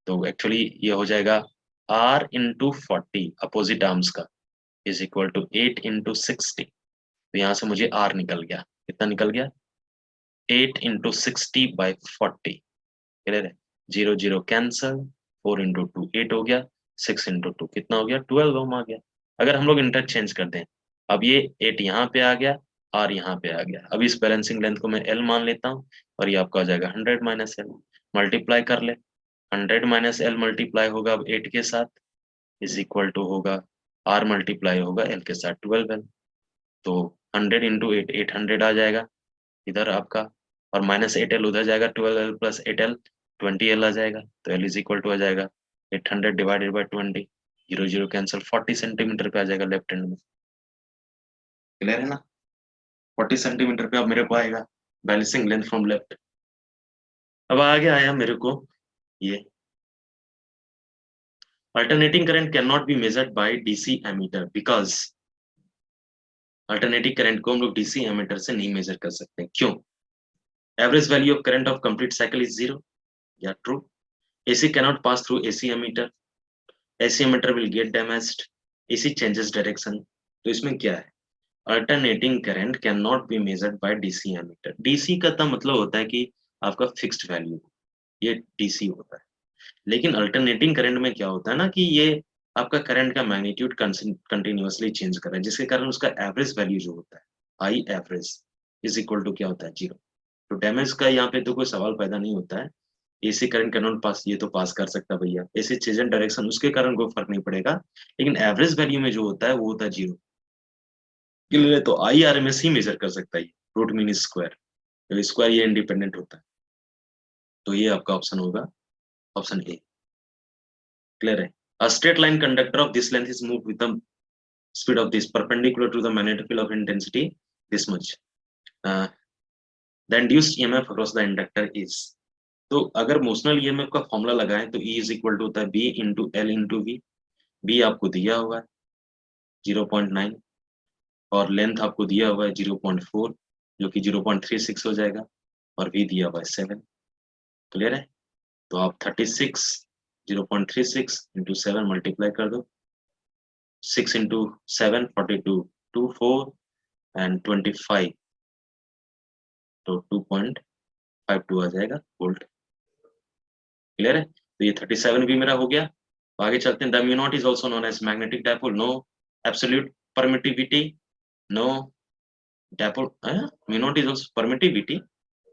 तो एक्चुअली ये हो जाएगा R इंटू 40 अपोजिट आर्म्स का इज इक्वल टू 8 इंटू 60। तो यहाँ से मुझे R निकल गया, कितना निकल गया 8 इंटू 60/40। क्लियर है, 0 0 कैंसल, 4 इंटू 2 8 हो गया, 6 इंटू 2 कितना हो गया 12 ओम आ गया। अगर हम लोग इंटरचेंज कर दें, अब ये 8 यहाँ पे आ गया, R यहाँ पे आ गया, अब इस बैलेंसिंग लेंथ को मैं L मान लेता हूँ, और ये आपका हो जाएगा 100 माइनस L। मल्टीप्लाई कर ले, 100 माइनस L मल्टीप्लाई होगा अब 8 के साथ इज इक्वल टू होगा R मल्टीप्लाई होगा L के साथ 12L। तो 100 इंटू 8 800 आ जाएगा इधर आपका, और माइनस 8L उधर जाएगा, 12L प्लस 8L 20L आ जाएगा, तो L इज इक्वल टू आ जाएगा 800 डिवाइडेड बाई 20, 0 0 कैंसिल, 40 सेंटीमीटर पे आ जाएगा लेफ्ट हैंड में। क्लियर है ना? 40 सेंटीमीटर पे अब मेरे को आएगा बैलेंसिंग लेंथ फ्रॉम लेफ्ट। अब आगे आया मेरे को ये alternating current can not be measured by DC ammeter because alternating current को हम लोग डीसी एमीटर से नहीं मेजर कर सकते। क्यों? Average value of current of complete cycle is 0, या true. AC cannot pass through AC emitter, AC emitter will get damaged, AC changes direction। तो इसमें क्या है? Alternating current can not be measured by DC ammeter. DC का तो मतलब होता है कि आपका फिक्स्ड वैल्यू, ये डीसी होता है। लेकिन अल्टरनेटिंग करंट में क्या होता है ना कि ये आपका करंट का मैग्नीट्यूड कंटिन्यूअसली चेंज कर रहा है, जिसके कारण उसका एवरेज वैल्यू जो होता है, I average is equal to क्या होता है? 0। तो डैमेज का यहाँ पे तो कोई सवाल पैदा नहीं होता है। AC current can not pass, ये तो पास कर सकता है भैया। एसी चेंज इन डायरेक्शन, उसके कारण कोई फर्क नहीं पड़ेगा। लेकिन एवरेज वैल्यू में जो होता है वो होता है 0 के लिए, तो आई आर एम एस ही मेजर कर सकता है, रूट मीन स्क्वायर। तो स्क्वायर ये इंडिपेंडेंट होता है, तो ये आपका ऑप्शन होगा, ऑप्शन ए। क्लियर है? A straight line conductor of this length is moved with the speed of this perpendicular to the magnetic field of intensity this much. Uh, the induced EMF across the inductor is। तो अगर motional EMF का formula लगाएं तो E is equal to होता है B into L into V. B आपको दिया हुआ है 0.9 और लेंथ आपको दिया हुआ है 0.4 जो कि 0.36 हो जाएगा, और वी दिया हुआ है 7। क्लियर है? तो आप 36 0.36 इंटू 7 मल्टीप्लाई कर दो, 6 इंटू 7 42 2 4 एंड 25, तो 2.52 आ जाएगा वोल्ट। क्लियर है? तो ये 37 भी मेरा हो गया। तो आगे चलते हैं। The mu naught is also known as magnetic dipole. No absolute permittivity, no dipole. Mu naught is also permittivity,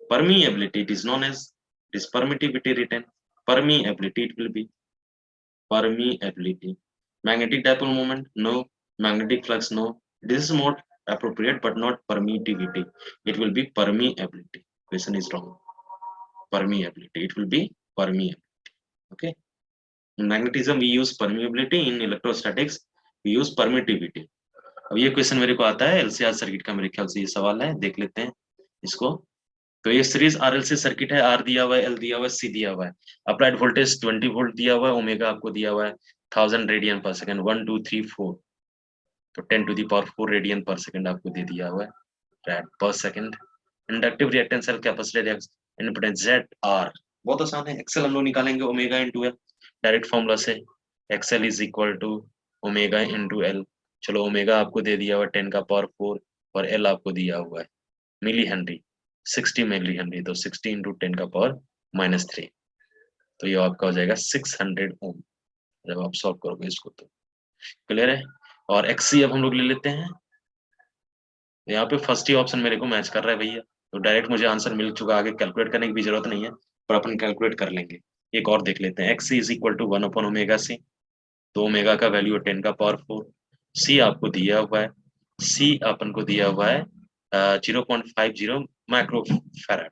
permeability it is known as, it is permittivity written, permeability it will be permeability। magnetic dipole moment, no। magnetic flux, no। this is more appropriate but not permittivity, it will be permeability। question is wrong, permeability, it will be permeability। okay, in magnetism we use permeability, in electrostatics we use permittivity। अब ये question मेरे को आता है LCR circuit का, मेरे ख्याल से ये सवाल है, देख लेते हैं इसको। तो ये सीरीज आरएलसी सर्किट है, आर दिया हुआ है, एल दिया हुआ है, सी दिया हुआ है। अप्लाइड वोल्टेज 20 वोल्ट दिया हुआ है, ओमेगा आपको दिया हुआ है 1000 रेडियन पर सेकंड, 1 2 3 4, तो 10 to the power 4 radian per second आपको दे दिया हुआ है rad per second. Inductive reactance L, capacitor impedance Z R. बहुत आसान है, एक्सएल हम लोग निकालेंगे omega into L direct formula से। XL is equal to omega into L. चलो ओमेगा आपको दे दिया हुआ है 10 का पावर 4 और एल आपको दिया हुआ है मिली हेनरी 60 मिली हेनरी, तो 60 इंटू 10 का पावर -3, तो ये आपका हो जाएगा 600 ओम जब आप सॉल्व करोगे इसको तो। क्लियर है? और एक्सी अब हम लोग ले लेते हैं। यहाँ पे फर्स्ट ही ऑप्शन मेरे को मैच कर रहा है भैया, तो डायरेक्ट मुझे आंसर मिल चुका, आगे कैलकुलेट करने की भी जरूरत नहीं है, पर अपन कैलकुलेट कर लेंगे। एक और देख लेते हैं। एक्सी इज इक्वल टू 1/ओमेगा सी, तो ओमेगा का वैल्यू है 10 का पावर 4। सी आपको दिया हुआ है, सी अपन को दिया हुआ है 0.50 माइक्रो फैराड,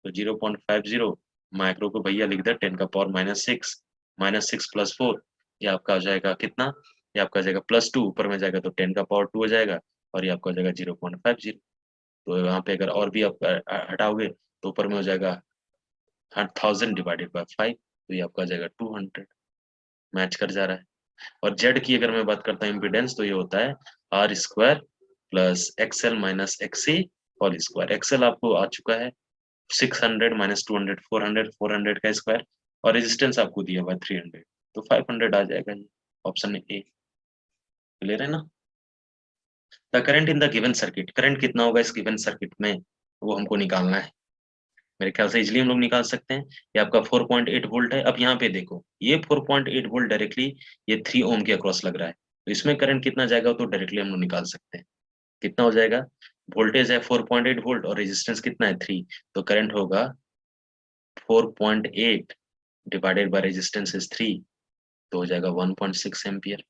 तो 0.50 माइक्रो को भैया लिख दे 10 का पावर -6, -6 प्लस 4, ये आपका हो जाएगा कितना? ये आपका हो जाएगा +2, ऊपर में जाएगा तो 10 का पावर 2 हो जाएगा, और ये आपका हो जाएगा 0.50। तो यहाँ पे अगर और भी आप हटाओगे तो ऊपर में हो जाएगा 1000 डिवाइडेड बाय 5, तो ये आपका हो जाएगा 200। मैच कर जा रहा है। और जेड की अगर मैं बात करता हूँ इम्पीडेंस, तो ये होता है R square plus XL minus XC whole square. XL आपको आ चुका है 600 माइनस 200 400, 400 का स्क्वायर, और रेजिस्टेंस आपको दिया हुआ है 300, तो 500 आ जाएगा। ये ऑप्शन ए। क्लियर है ना? The current in the given circuit, current कितना होगा इस गिवन सर्किट में, वो हमको निकालना है। मेरे ख्याल से इजिली हम लोग निकाल सकते हैं। ये आपका 4.8 वोल्ट है। अब यहाँ पे देखो, ये 4.8 वोल्ट डायरेक्टली ये 3 ओम के अक्रॉस लग रहा है, तो इसमें करंट कितना जाएगा तो डायरेक्टली हम लोग निकाल सकते हैं। कितना हो जाएगा? वोल्टेज है 4.8 वोल्ट और रेजिस्टेंस कितना है 3, तो करंट होगा 4.8 डिवाइडेड बाय रेजिस्टेंस इज 3, तो हो जाएगा 1.6 एम्पियर।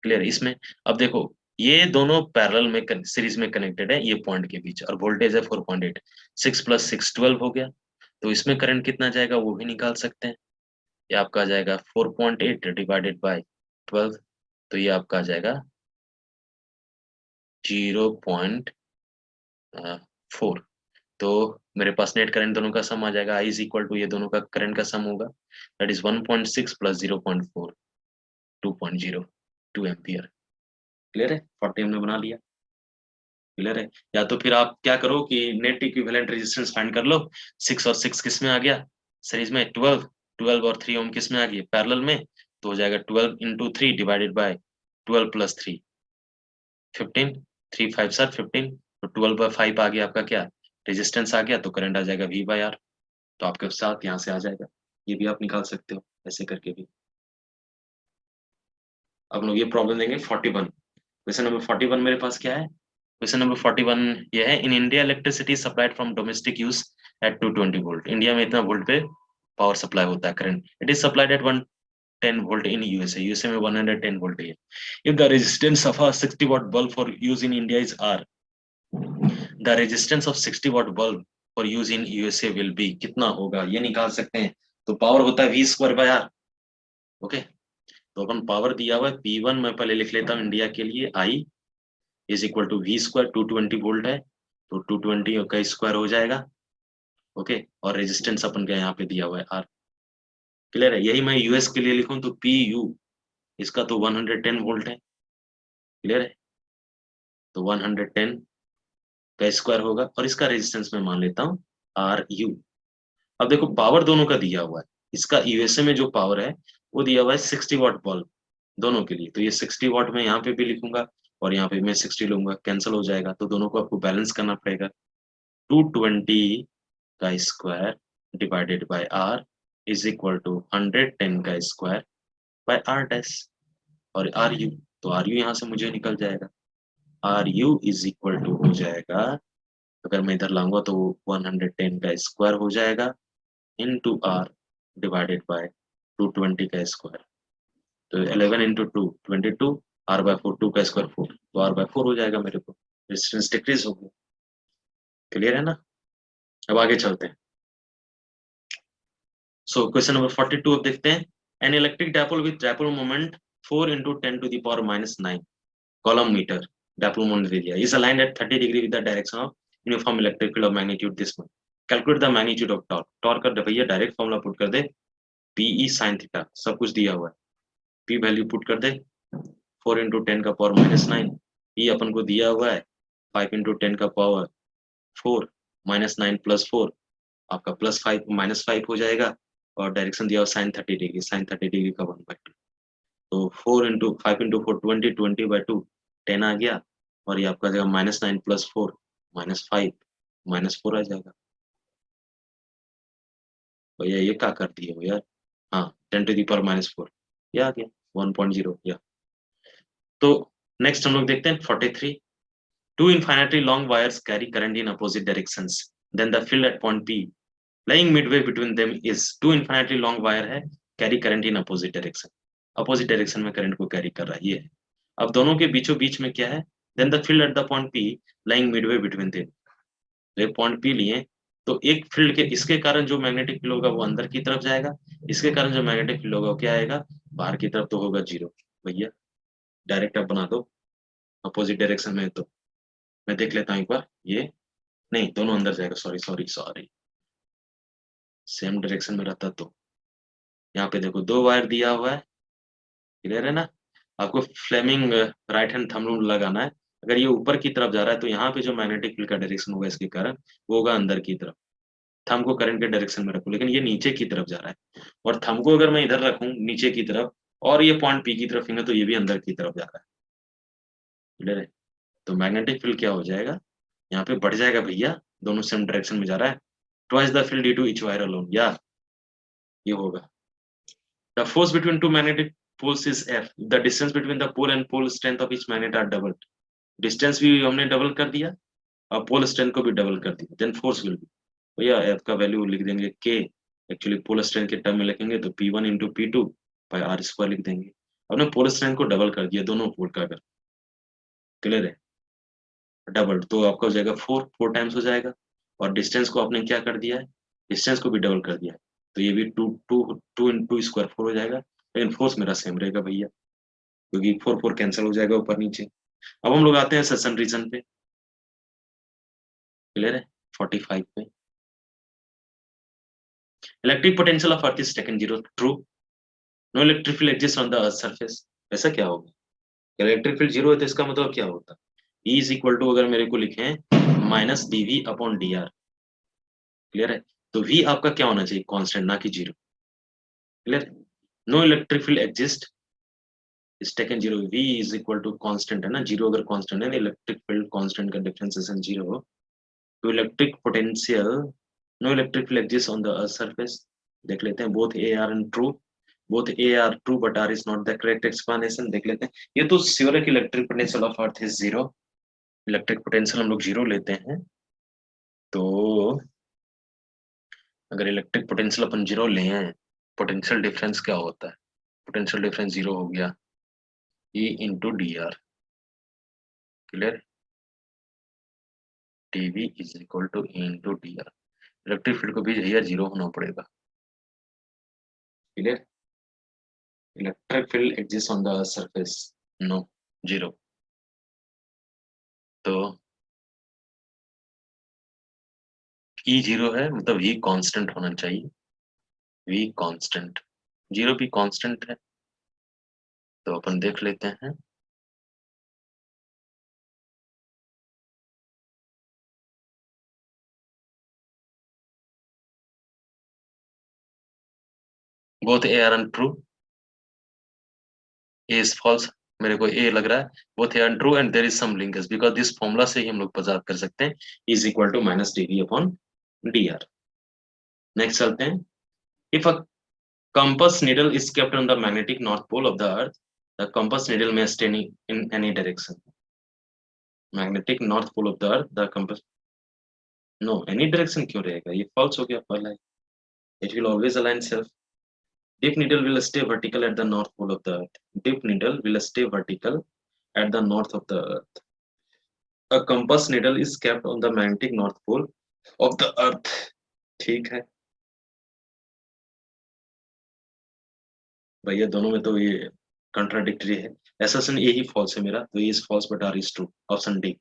क्लियर? इसमें अब देखो, ये दोनों पैरेलल में सीरीज में कनेक्टेड है, ये पॉइंट के बीच, और वोल्टेज है 4.8, 6 + 6 12 हो गया, तो इसमें करंट कितना जाएगा वो भी निकाल सकते हैं। ये आपका आ जाएगा 4.8 डिवाइडेड बाय 12, तो ये आपका आ जाएगा 0.4। तो मेरे पास नेट करंट दोनों का सम आ जाएगा, I इज इक्वल टू ये दोनों का करंट का सम होगा, that is 1.6 plus 0.4, 2.02 ampere. Clear है? 40 हमने बना लिया। क्लियर है? या तो फिर आप क्या करो कि नेट इक्विवेलेंट रेजिस्टेंस फाइंड कर लो। 6 और 6 किस में आ गया? सीरीज में 12, 12 और 3 ओम किस में आ गई? पैरेलल में। तो हो जाएगा 12 into 3 divided by 12 plus 3, 15, 3 5 sir 15, तो 12 बाय 5 आ गया आपका क्या? रेजिस्टेंस आ गया, तो करंट आ जाएगा V बाय R। तो आपके साथ यहाँ से आ जाएगा। ये भी आप निकाल सकते हो ऐसे करके भी। अब लोग ये प्रॉब्लम देंगे 41। क्वेश्चन नंबर 41 मेरे पास क्या है? क्वेश्चन नंबर 41 ये है, in India electricity supplied from domestic use at 220 volt. India में इतना वोल्ट पे पावर सप्लाई होता है, current. It is supplied at 110 volt in USA. USA में 110 वोल्ट है। If the resistance of a 60 watt bulb for use in India is R, the resistance of 60 watt bulb for use in USA will be, कितना होगा ये निकाल सकते हैं। तो power होता है V square by R। Okay, तो अपन पावर दिया हुआ है P1, मैं पहले लिख लेता हूँ इंडिया के लिए, I is equal to V square, 220 volt है तो 220 का स्क्वायर हो जाएगा। ओके, और रेजिस्टेंस अपन का यहाँ पे दिया हुआ है R। क्लियर है? यही मैं यूएस के लिए लिखूं तो PU, इसका तो 110 वोल्ट है। क्लियर है? तो 110 का स्क्वायर होगा, और इसका रेजिस्टेंस मैं मान लेता हूँ RU। अब देखो पावर दोनों का दिया हुआ है। इसका यूएसए में जो पावर है वो दिया हुआ है 60 वाट बल्ब दोनों के लिए, तो ये 60 वाट में यहाँ पे भी लिखूंगा और यहाँ पे मैं 60 लूंगा, कैंसिल हो जाएगा, तो दोनों को आपको बैलेंस करना पड़ेगा। 220 का square divided by R is equal to 110 का स्क्वायर बाय R डैश, और RU, तो RU यहाँ से मुझे निकल जाएगा। RU इज इक्वल टू हो जाएगा, अगर मैं इधर लाऊंगा तो 110 का स्क्वायर हो जाएगा इंटू R डिवाइडेड बाय 220 का स्क्वायर, तो 11 इंटू 2 22, R बाय 4, 2 का स्क्वायर 4, तो R बाय 4 हो जाएगा मेरे को। रेजिस्टेंस डिक्रीज हो गया। क्लियर है ना? अब आगे चलते हैं। सो क्वेश्चन नंबर 42 अब देखते हैं। An electric dipole with dipole moment 4 into 10 to the power minus 9 coulomb metre dipole moment area is aligned at 30 degree with the direction of uniform electric field of magnitude this one. Calculate the magnitude of torque. Torque का भैया direct formula put कर दे, PE sine theta, सब कुछ दिया हुआ है। P value put कर दे, 4 into 10 का पावर माइनस 9, ई अपन को दिया हुआ है 5 इंटू 10 का पावर 4, माइनस 9 प्लस 4, आपका प्लस 5 माइनस 5 हो जाएगा, और डायरेक्शन दिया हुआ साइन 30 डिग्री, साइन 30 डिग्री का 1/2, तो 4 इंटू 5 इंटू 4 20, 20/2 10 आ गया, और ये आपका जाएगा -9 प्लस 4 -5 -4 आ जाएगा। भैया ये क्या कर दिए हो यार? हाँ, 10 टू दी पावर -4, ये आ गया 1.0 या। तो नेक्स्ट हम लोग देखते हैं 43। Two infinitely long wires carry current in opposite directions. Then the field at point P lying midway between them is, two infinitely long wire है, carry current in opposite direction. Opposite direction में current को carry कर रहा है, ये है। अब दोनों के बीचों बीच में क्या है? Then the field at the point P lying midway between them. तो एक पॉइंट P लिए, तो एक फील्ड के, इसके कारण जो मैग्नेटिक फील्ड होगा वो अंदर की तरफ जाएगा, इसके कारण जो मैग्नेटिक फील्ड होगा वो क्या आएगा? बाहर की तरफ, तो होगा 0। भैया डायरेक्ट आप बना दो अपोजिट डायरेक्शन में, तो मैं देख लेता हूँ एक बार। ये नहीं, दोनों अंदर जाएगा, sorry sorry sorry, same direction में रहता तो। यहाँ पे देखो 2 वायर दिया हुआ है। क्लियर है ना? आपको Fleming right hand thumb rule लगाना है। अगर ये ऊपर की तरफ जा रहा है तो यहाँ पे जो मैग्नेटिक फील्ड का डायरेक्शन होगा इसके कारण वो होगा अंदर की तरफ। थंब को करंट के डायरेक्शन में रखो, लेकिन ये नीचे की तरफ जा रहा है, और थंब को अगर मैं इधर रखूं नीचे की तरफ, और ये पॉइंट P की तरफ फिंगर, तो ये भी अंदर की तरफ जा रहा है। क्लियर है? तो मैग्नेटिक फील्ड क्या हो जाएगा? यहाँ पे बढ़ जाएगा भैया, दोनों सेम डायरेक्शन में जा रहा है। Twice the field due to each wire alone, या ये होगा। The force between two magnetic poles is F. The distance between the pole and pole strength of each magnet are doubled. Distance भी हमने double कर दिया और pole strength को भी डबल कर दिया। Then force will be, भैया F का वैल्यू लिख देंगे K, एक्चुअली पोल स्ट्रेंथ के टर्म में लिखेंगे तो P1 into P2 by R square लिख देंगे। हमने पोल स्ट्रेंथ को डबल कर दिया दोनों पोल का, अगर क्लियर है, डबल, तो आपका हो जाएगा 4 टाइम्स हो जाएगा, और डिस्टेंस को आपने क्या कर दिया है? डिस्टेंस को भी डबल कर दिया, तो ये भी 2 इंटू स्क्वायर 4 हो जाएगा, लेकिन फोर्स मेरा सेम रहेगा भैया, क्योंकि 4 कैंसिल हो जाएगा ऊपर नीचे। अब हम लोग आते हैं सेशन रीजन पे, क्लियर है 45 पे। Electric potential of earth is taken zero, true. No electric field exist on the earth surface, ऐसा क्या होगा? इलेक्ट्रिक फील्ड जीरो है तो इसका मतलब क्या होता है? E इज इक्वल टू, अगर मेरे को लिखे minus dv upon dr, clear है? तो v आपका क्या होना चाहिए? कांस्टेंट, ना कि zero, clear? No electric field exist is taken zero, v is equal to constant है ना, जीरो अगर कांस्टेंट है, इलेक्ट्रिक फील्ड कांस्टेंट का डिफरेंशिएशन जीरो हो, तो electric potential, no electric field exist on the earth surface. देख लेते हैं, both A R and true, both A are true but R is not the correct explanation। देख लेते हैं, ये तो श्योर है कि electric potential of earth is zero, electric potential हम लोग जीरो लेते हैं, तो अगर इलेक्ट्रिक पोटेंशियल अपन जीरो लें, पोटेंशियल डिफरेंस क्या होता है? पोटेंशियल डिफरेंस जीरो हो गया, E into D R, clear? dv is equal to E into D R. Electric field को भी भैया जीरो होना पड़ेगा, clear? Electric field exist on the surface, no, zero. तो E जीरो है, मतलब V कांस्टेंट होना चाहिए, V कांस्टेंट, जीरो भी कांस्टेंट है, तो अपन देख लेते हैं। Both A R and true, A is false, मेरे को ए लग रहा है, both A R true and there is some linkage, because this formula से ही हम लोग पता कर सकते हैं is equal to minus D V upon D R. Next चलते हैं, if a compass needle is kept on the magnetic north pole of the earth, the compass needle may stay in any direction। magnetic north pole of the earth, the compass, no, any direction क्यों रहेगा? ये false हो गया पहला ही। it will always align self। deep needle will stay vertical at the north pole of the earth, deep needle will stay vertical at the north of the earth। a compass needle is kept on the magnetic north pole of the earth, ठीक है भैया, दोनों में तो ये contradictory है। SSN ए ही false है मेरा, तो ये is false but R is true, option D.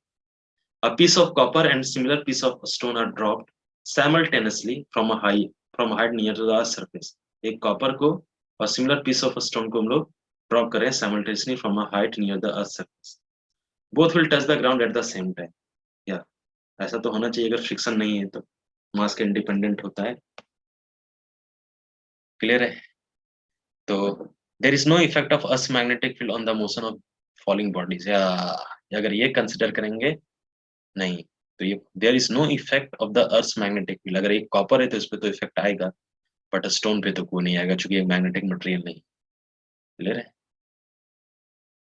A piece of copper and similar piece of stone are dropped simultaneously from a height near to the earth surface। एक copper को और similar piece of stone को हम लोग drop करें simultaneously from a height near the earth surface। both will touch the ground at the same time। या ऐसा तो होना चाहिए, अगर फ्रिक्शन नहीं है तो मास के इंडिपेंडेंट होता है, क्लियर है? तो there is no effect of earth magnetic field on the motion of falling bodies, या अगर ये कंसिडर करेंगे, नहीं, तो ये there is no effect of the earth magnetic field. अगर एक कॉपर है तो इस पे तो इफेक्ट आएगा, बट स्टोन पे तो कोई नहीं आएगा, क्योंकि ये मैग्नेटिक मटेरियल नहीं, क्लियर है?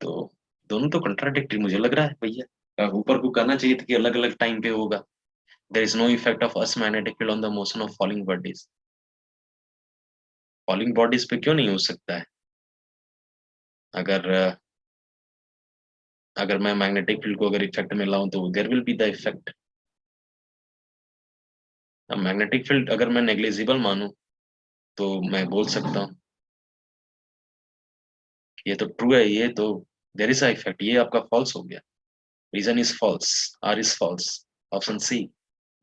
तो दोनों तो कंट्राडिक्टरी मुझे लग रहा है भैया, ऊपर को करना चाहिए था कि अलग अलग टाइम पे होगा। There is no effect of earth magnetic field on the motion of falling bodies, falling bodies पे क्यों नहीं हो सकता है? अगर अगर मैं मैग्नेटिक फील्ड को अगर इफेक्ट में लाऊं तो there will be the effect. अब मैग्नेटिक फील्ड अगर मैं नेग्लिजिबल मानूं तो मैं बोल सकता हूँ ये तो ट्रू है, ये तो देयर इज अ इफेक्ट, ये आपका फॉल्स हो गया। Reason is false, R is false, option C,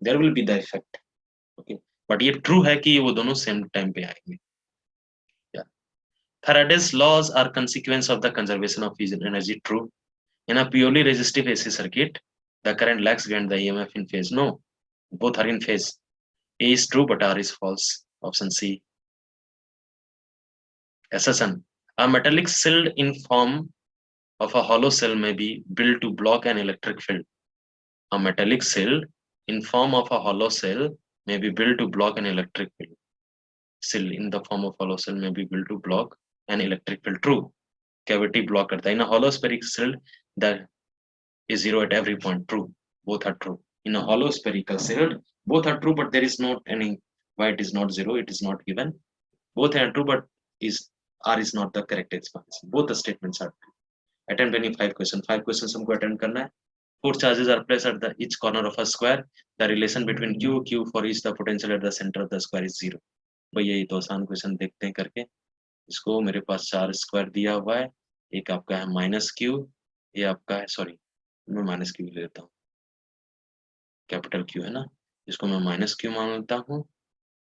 there will be the effect, okay. But ये ट्रू है कि वो दोनों सेम टाइम पे आएंगे। Faraday's laws are consequence of the conservation of energy, true। In a purely resistive AC circuit, the current lags behind the EMF in phase, no, both are in phase। A is true but R is false, option C। Assertion, a metallic shield in form of a hollow cell may be built to block an electric field। A metallic shield in form of a hollow cell may be built to block an electric field। Shield in the form of hollow cell may be built to block an electric field, true। Cavity block करता है। In a hollow spherical shield that is zero at every point, true। Both are true। In a hollow spherical shield, both are true, but there is not any why it is not zero, it is not given। Both are true, but is R is not the correct explanation। Both the statements are true। Attempt any 5 questions, 5 questions हमको attempt करना है। 4 charges are placed at the each corner of a square. The relation between q for each the potential at the center of the square is 0. भैया ये तो आसान question देखते हैं करके। इसको मेरे पास 4 स्क्वायर दिया हुआ है, एक आपका है माइनस क्यू, ये आपका है, सॉरी मैं माइनस क्यू ले लेता हूँ, कैपिटल क्यू है ना, इसको मैं माइनस क्यू मान लेता हूँ,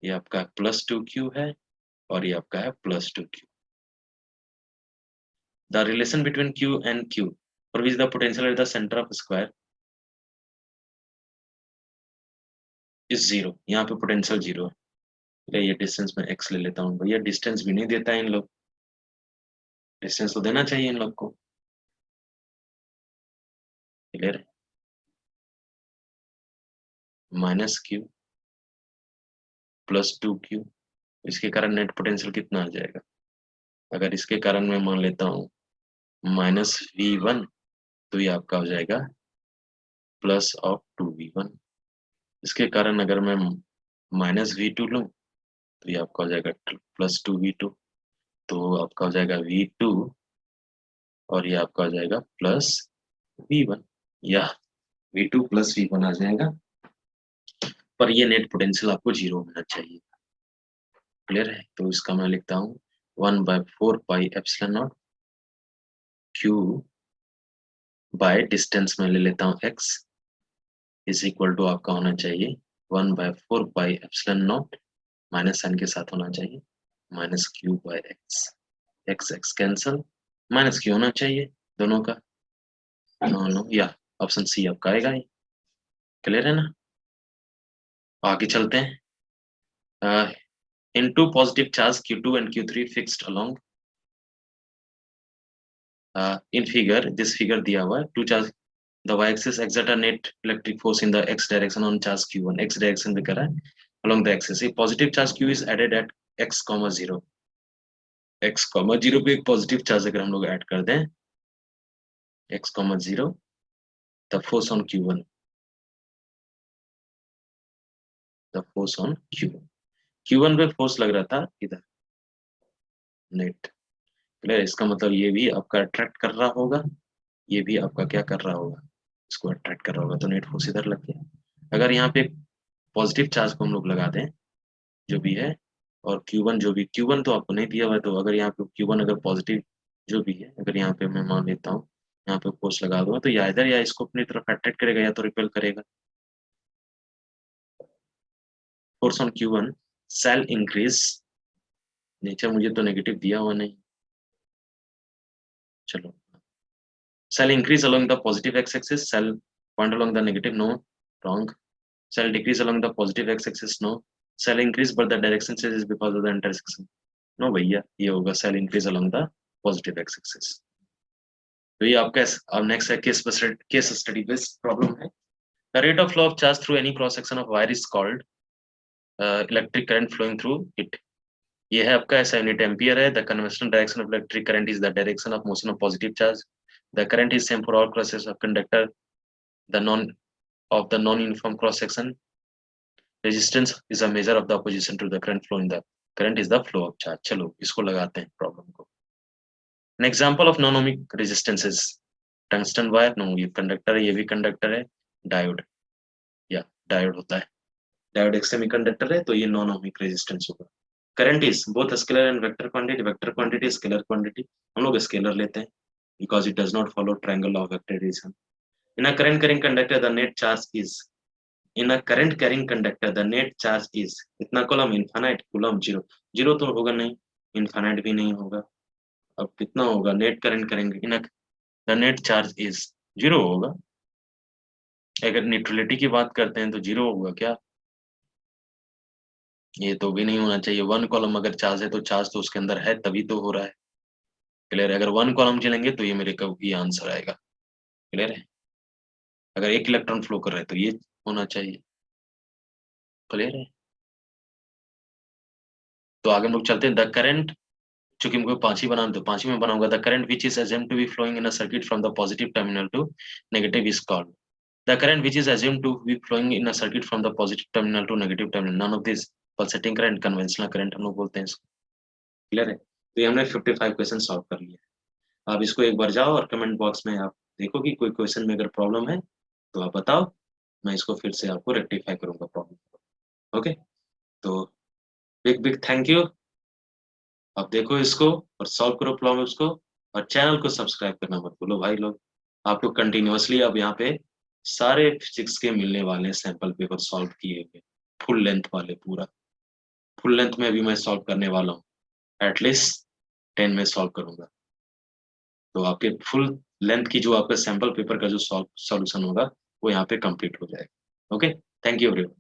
ये आपका प्लस 2q है और ये आपका है plus 2q। The relation between q and q for which the potential at the center of square is 0, यहाँ पे पोटेंशियल 0 है। ये डिस्टेंस में x ले लेता हूँ, भैया डिस्टेंस भी नहीं देता है इन लोग, डिस्टेंस तो देना चाहिए इन लोग को। क्लियर है, माइनस क्यू प्लस 2q, इसके कारण नेट पोटेंशियल कितना आ जाएगा, अगर इसके कारण मैं मान लेता हूँ माइनस v1, तो ये आपका हो जाएगा प्लस ऑफ 2v1। इसके कारण अगर मैं माइनस v2 लूँ तो ये आपका हो जाएगा प्लस 2v2, तो आपका हो जाएगा v2 और ये आपका हो जाएगा प्लस v1, या v2 प्लस v1 आ जाएगा, पर ये नेट पोटेंशियल आपको 0 होना चाहिए। क्लियर है, तो इसका मैं लिखता हूँ 1/4 pi epsilon not Q by distance में ले लेता हूँ x इज इक्वल टू आपका होना चाहिए 1/4 pi epsilon naught, minus sign के साथ होना चाहिए, minus Q by X, X X cancel, minus Q होना चाहिए दोनों का, नो या ऑप्शन सी आपका आएगा ही। क्लियर है ना, आगे चलते हैं। In two positive charge q2 and q3 fixed along, in figure this figure दिया हुआ है, two charge the y-axis exert a net electric force in the x direction on charge q1, x direction में कर रहा है along the axis, a positive charge q is added at x, 0, x, 0 पे एक positive charge अगर हम लोग add कर दें x, 0, the force on q1, the force on q1 पे फोर्स लग रहा था इधर नेट। क्लियर, इसका मतलब ये भी आपका अट्रैक्ट कर रहा होगा, ये भी आपका क्या कर रहा होगा, इसको अट्रैक्ट कर रहा होगा, तो नेट फोर्स इधर लग गया। अगर यहाँ पे पॉजिटिव चार्ज को हम लोग लगा दें जो भी है, और Q1 जो भी, Q1 तो आपको नहीं दिया हुआ है, तो अगर यहाँ पे Q1 अगर पॉजिटिव जो भी है, अगर यहाँ पे मैं मान लेता हूँ यहाँ पे फोर्स लगा दूंगा, तो या इधर या इसको अपनी तरफ अट्रैक्ट करेगा या तो रिपेल करेगा। फोर्स ऑन Q1 सेल इंक्रीज, नेचर मुझे तो नेगेटिव दिया हुआ नहीं, चलो shall increase along the positive x-axis, shall point along the negative, no, wrong. Shall decrease along the positive x-axis, no. Shall increase but the direction changes because of the intersection, no भैया, ये होगा shall increase along the positive x-axis। तो ये आपका अब next है case study based problem है। The rate of flow of charge through any cross section of wire is called electric current flowing through it। ये है आपका ऐसा यूनिट एम्पियर है। The conventional direction of electric current is the direction of motion of positive charge। The current is same for all crosses of conductor। The non-uniform cross section resistance is a measure of the opposition to the current flow in the current is the flow of charge। चलो इसको लगाते हैं problem को। An example of non-ohmic resistance is tungsten wire, no ये conductor है, ये भी conductor है, डायोड, या डायोड होता है, डायोड एक सेमीकंडक्टर है, तो ये नॉन ओमिक रेजिस्टेंस होगा। Current is both scalar and vector quantity, vector quantity scalar quantity, हम लोग स्केलर लेते हैं because it does not follow triangle of vectorization. In a current carrying conductor the net charge is, in a current carrying conductor the net charge is, इतना coulomb infinite, coulomb zero, zero तो होगा नहीं, infinite भी नहीं होगा, अब कितना होगा, नेट करंट करेंगे in the net charge is zero होगा। अगर न्यूट्रलिटी की बात करते हैं तो जीरो होगा क्या, ये तो भी नहीं होना चाहिए। वन कॉलम अगर चार्ज है तो चार्ज तो उसके अंदर है तभी तो हो रहा है। क्लियर है, अगर वन कॉलम चलेंगे तो ये मेरे का ये आंसर आएगा। क्लियर है, अगर एक इलेक्ट्रॉन फ्लो कर रहा है तो ये होना चाहिए। क्लियर है, तो आगे हम लोग चलते हैं। द करंट, चूंकि मुझे पांच ही बनाना तो पांच ही में बनाऊंगा। The current which is assumed to be flowing in a circuit from the positive terminal to negative is called, the current which is assumed to be flowing in a circuit from the positive terminal to negative terminal, none of this pulsating current, conventional current हम लोग बोलते हैं इसको। Clear है, तो ये हमने 55 question solve कर लिया। आप इसको एक बार जाओ और कमेंट बॉक्स में आप देखो कि कोई क्वेश्चन में अगर प्रॉब्लम है तो आप बताओ, मैं इसको फिर से आपको रेक्टिफाई करूँगा प्रॉब्लम। ओके? तो बिग बिग थैंक यू। आप देखो इसको और सॉल्व करो प्रॉब्लम्स को, और चैनल को सब्सक्राइब करना मत भूलो भाई लोग। आपको कंटिन्यूअसली अब यहाँ पे सारे फिजिक्स के मिलने वाले हैं सैंपल पेपर सॉल्व किए हुए, फुल लेंथ वाले पूरा। फुल लेंथ में भी मैं सॉल्व करने वाला हूँ, एटलीस्ट 10 में सॉल्व करूँगा। तो आपके फुल लेंथ की जो आपका सैंपल पेपर का जो सॉल्यूशन होगा, वो यहाँ पे कंप्लीट हो जाएगा। ओके? Thank you everyone.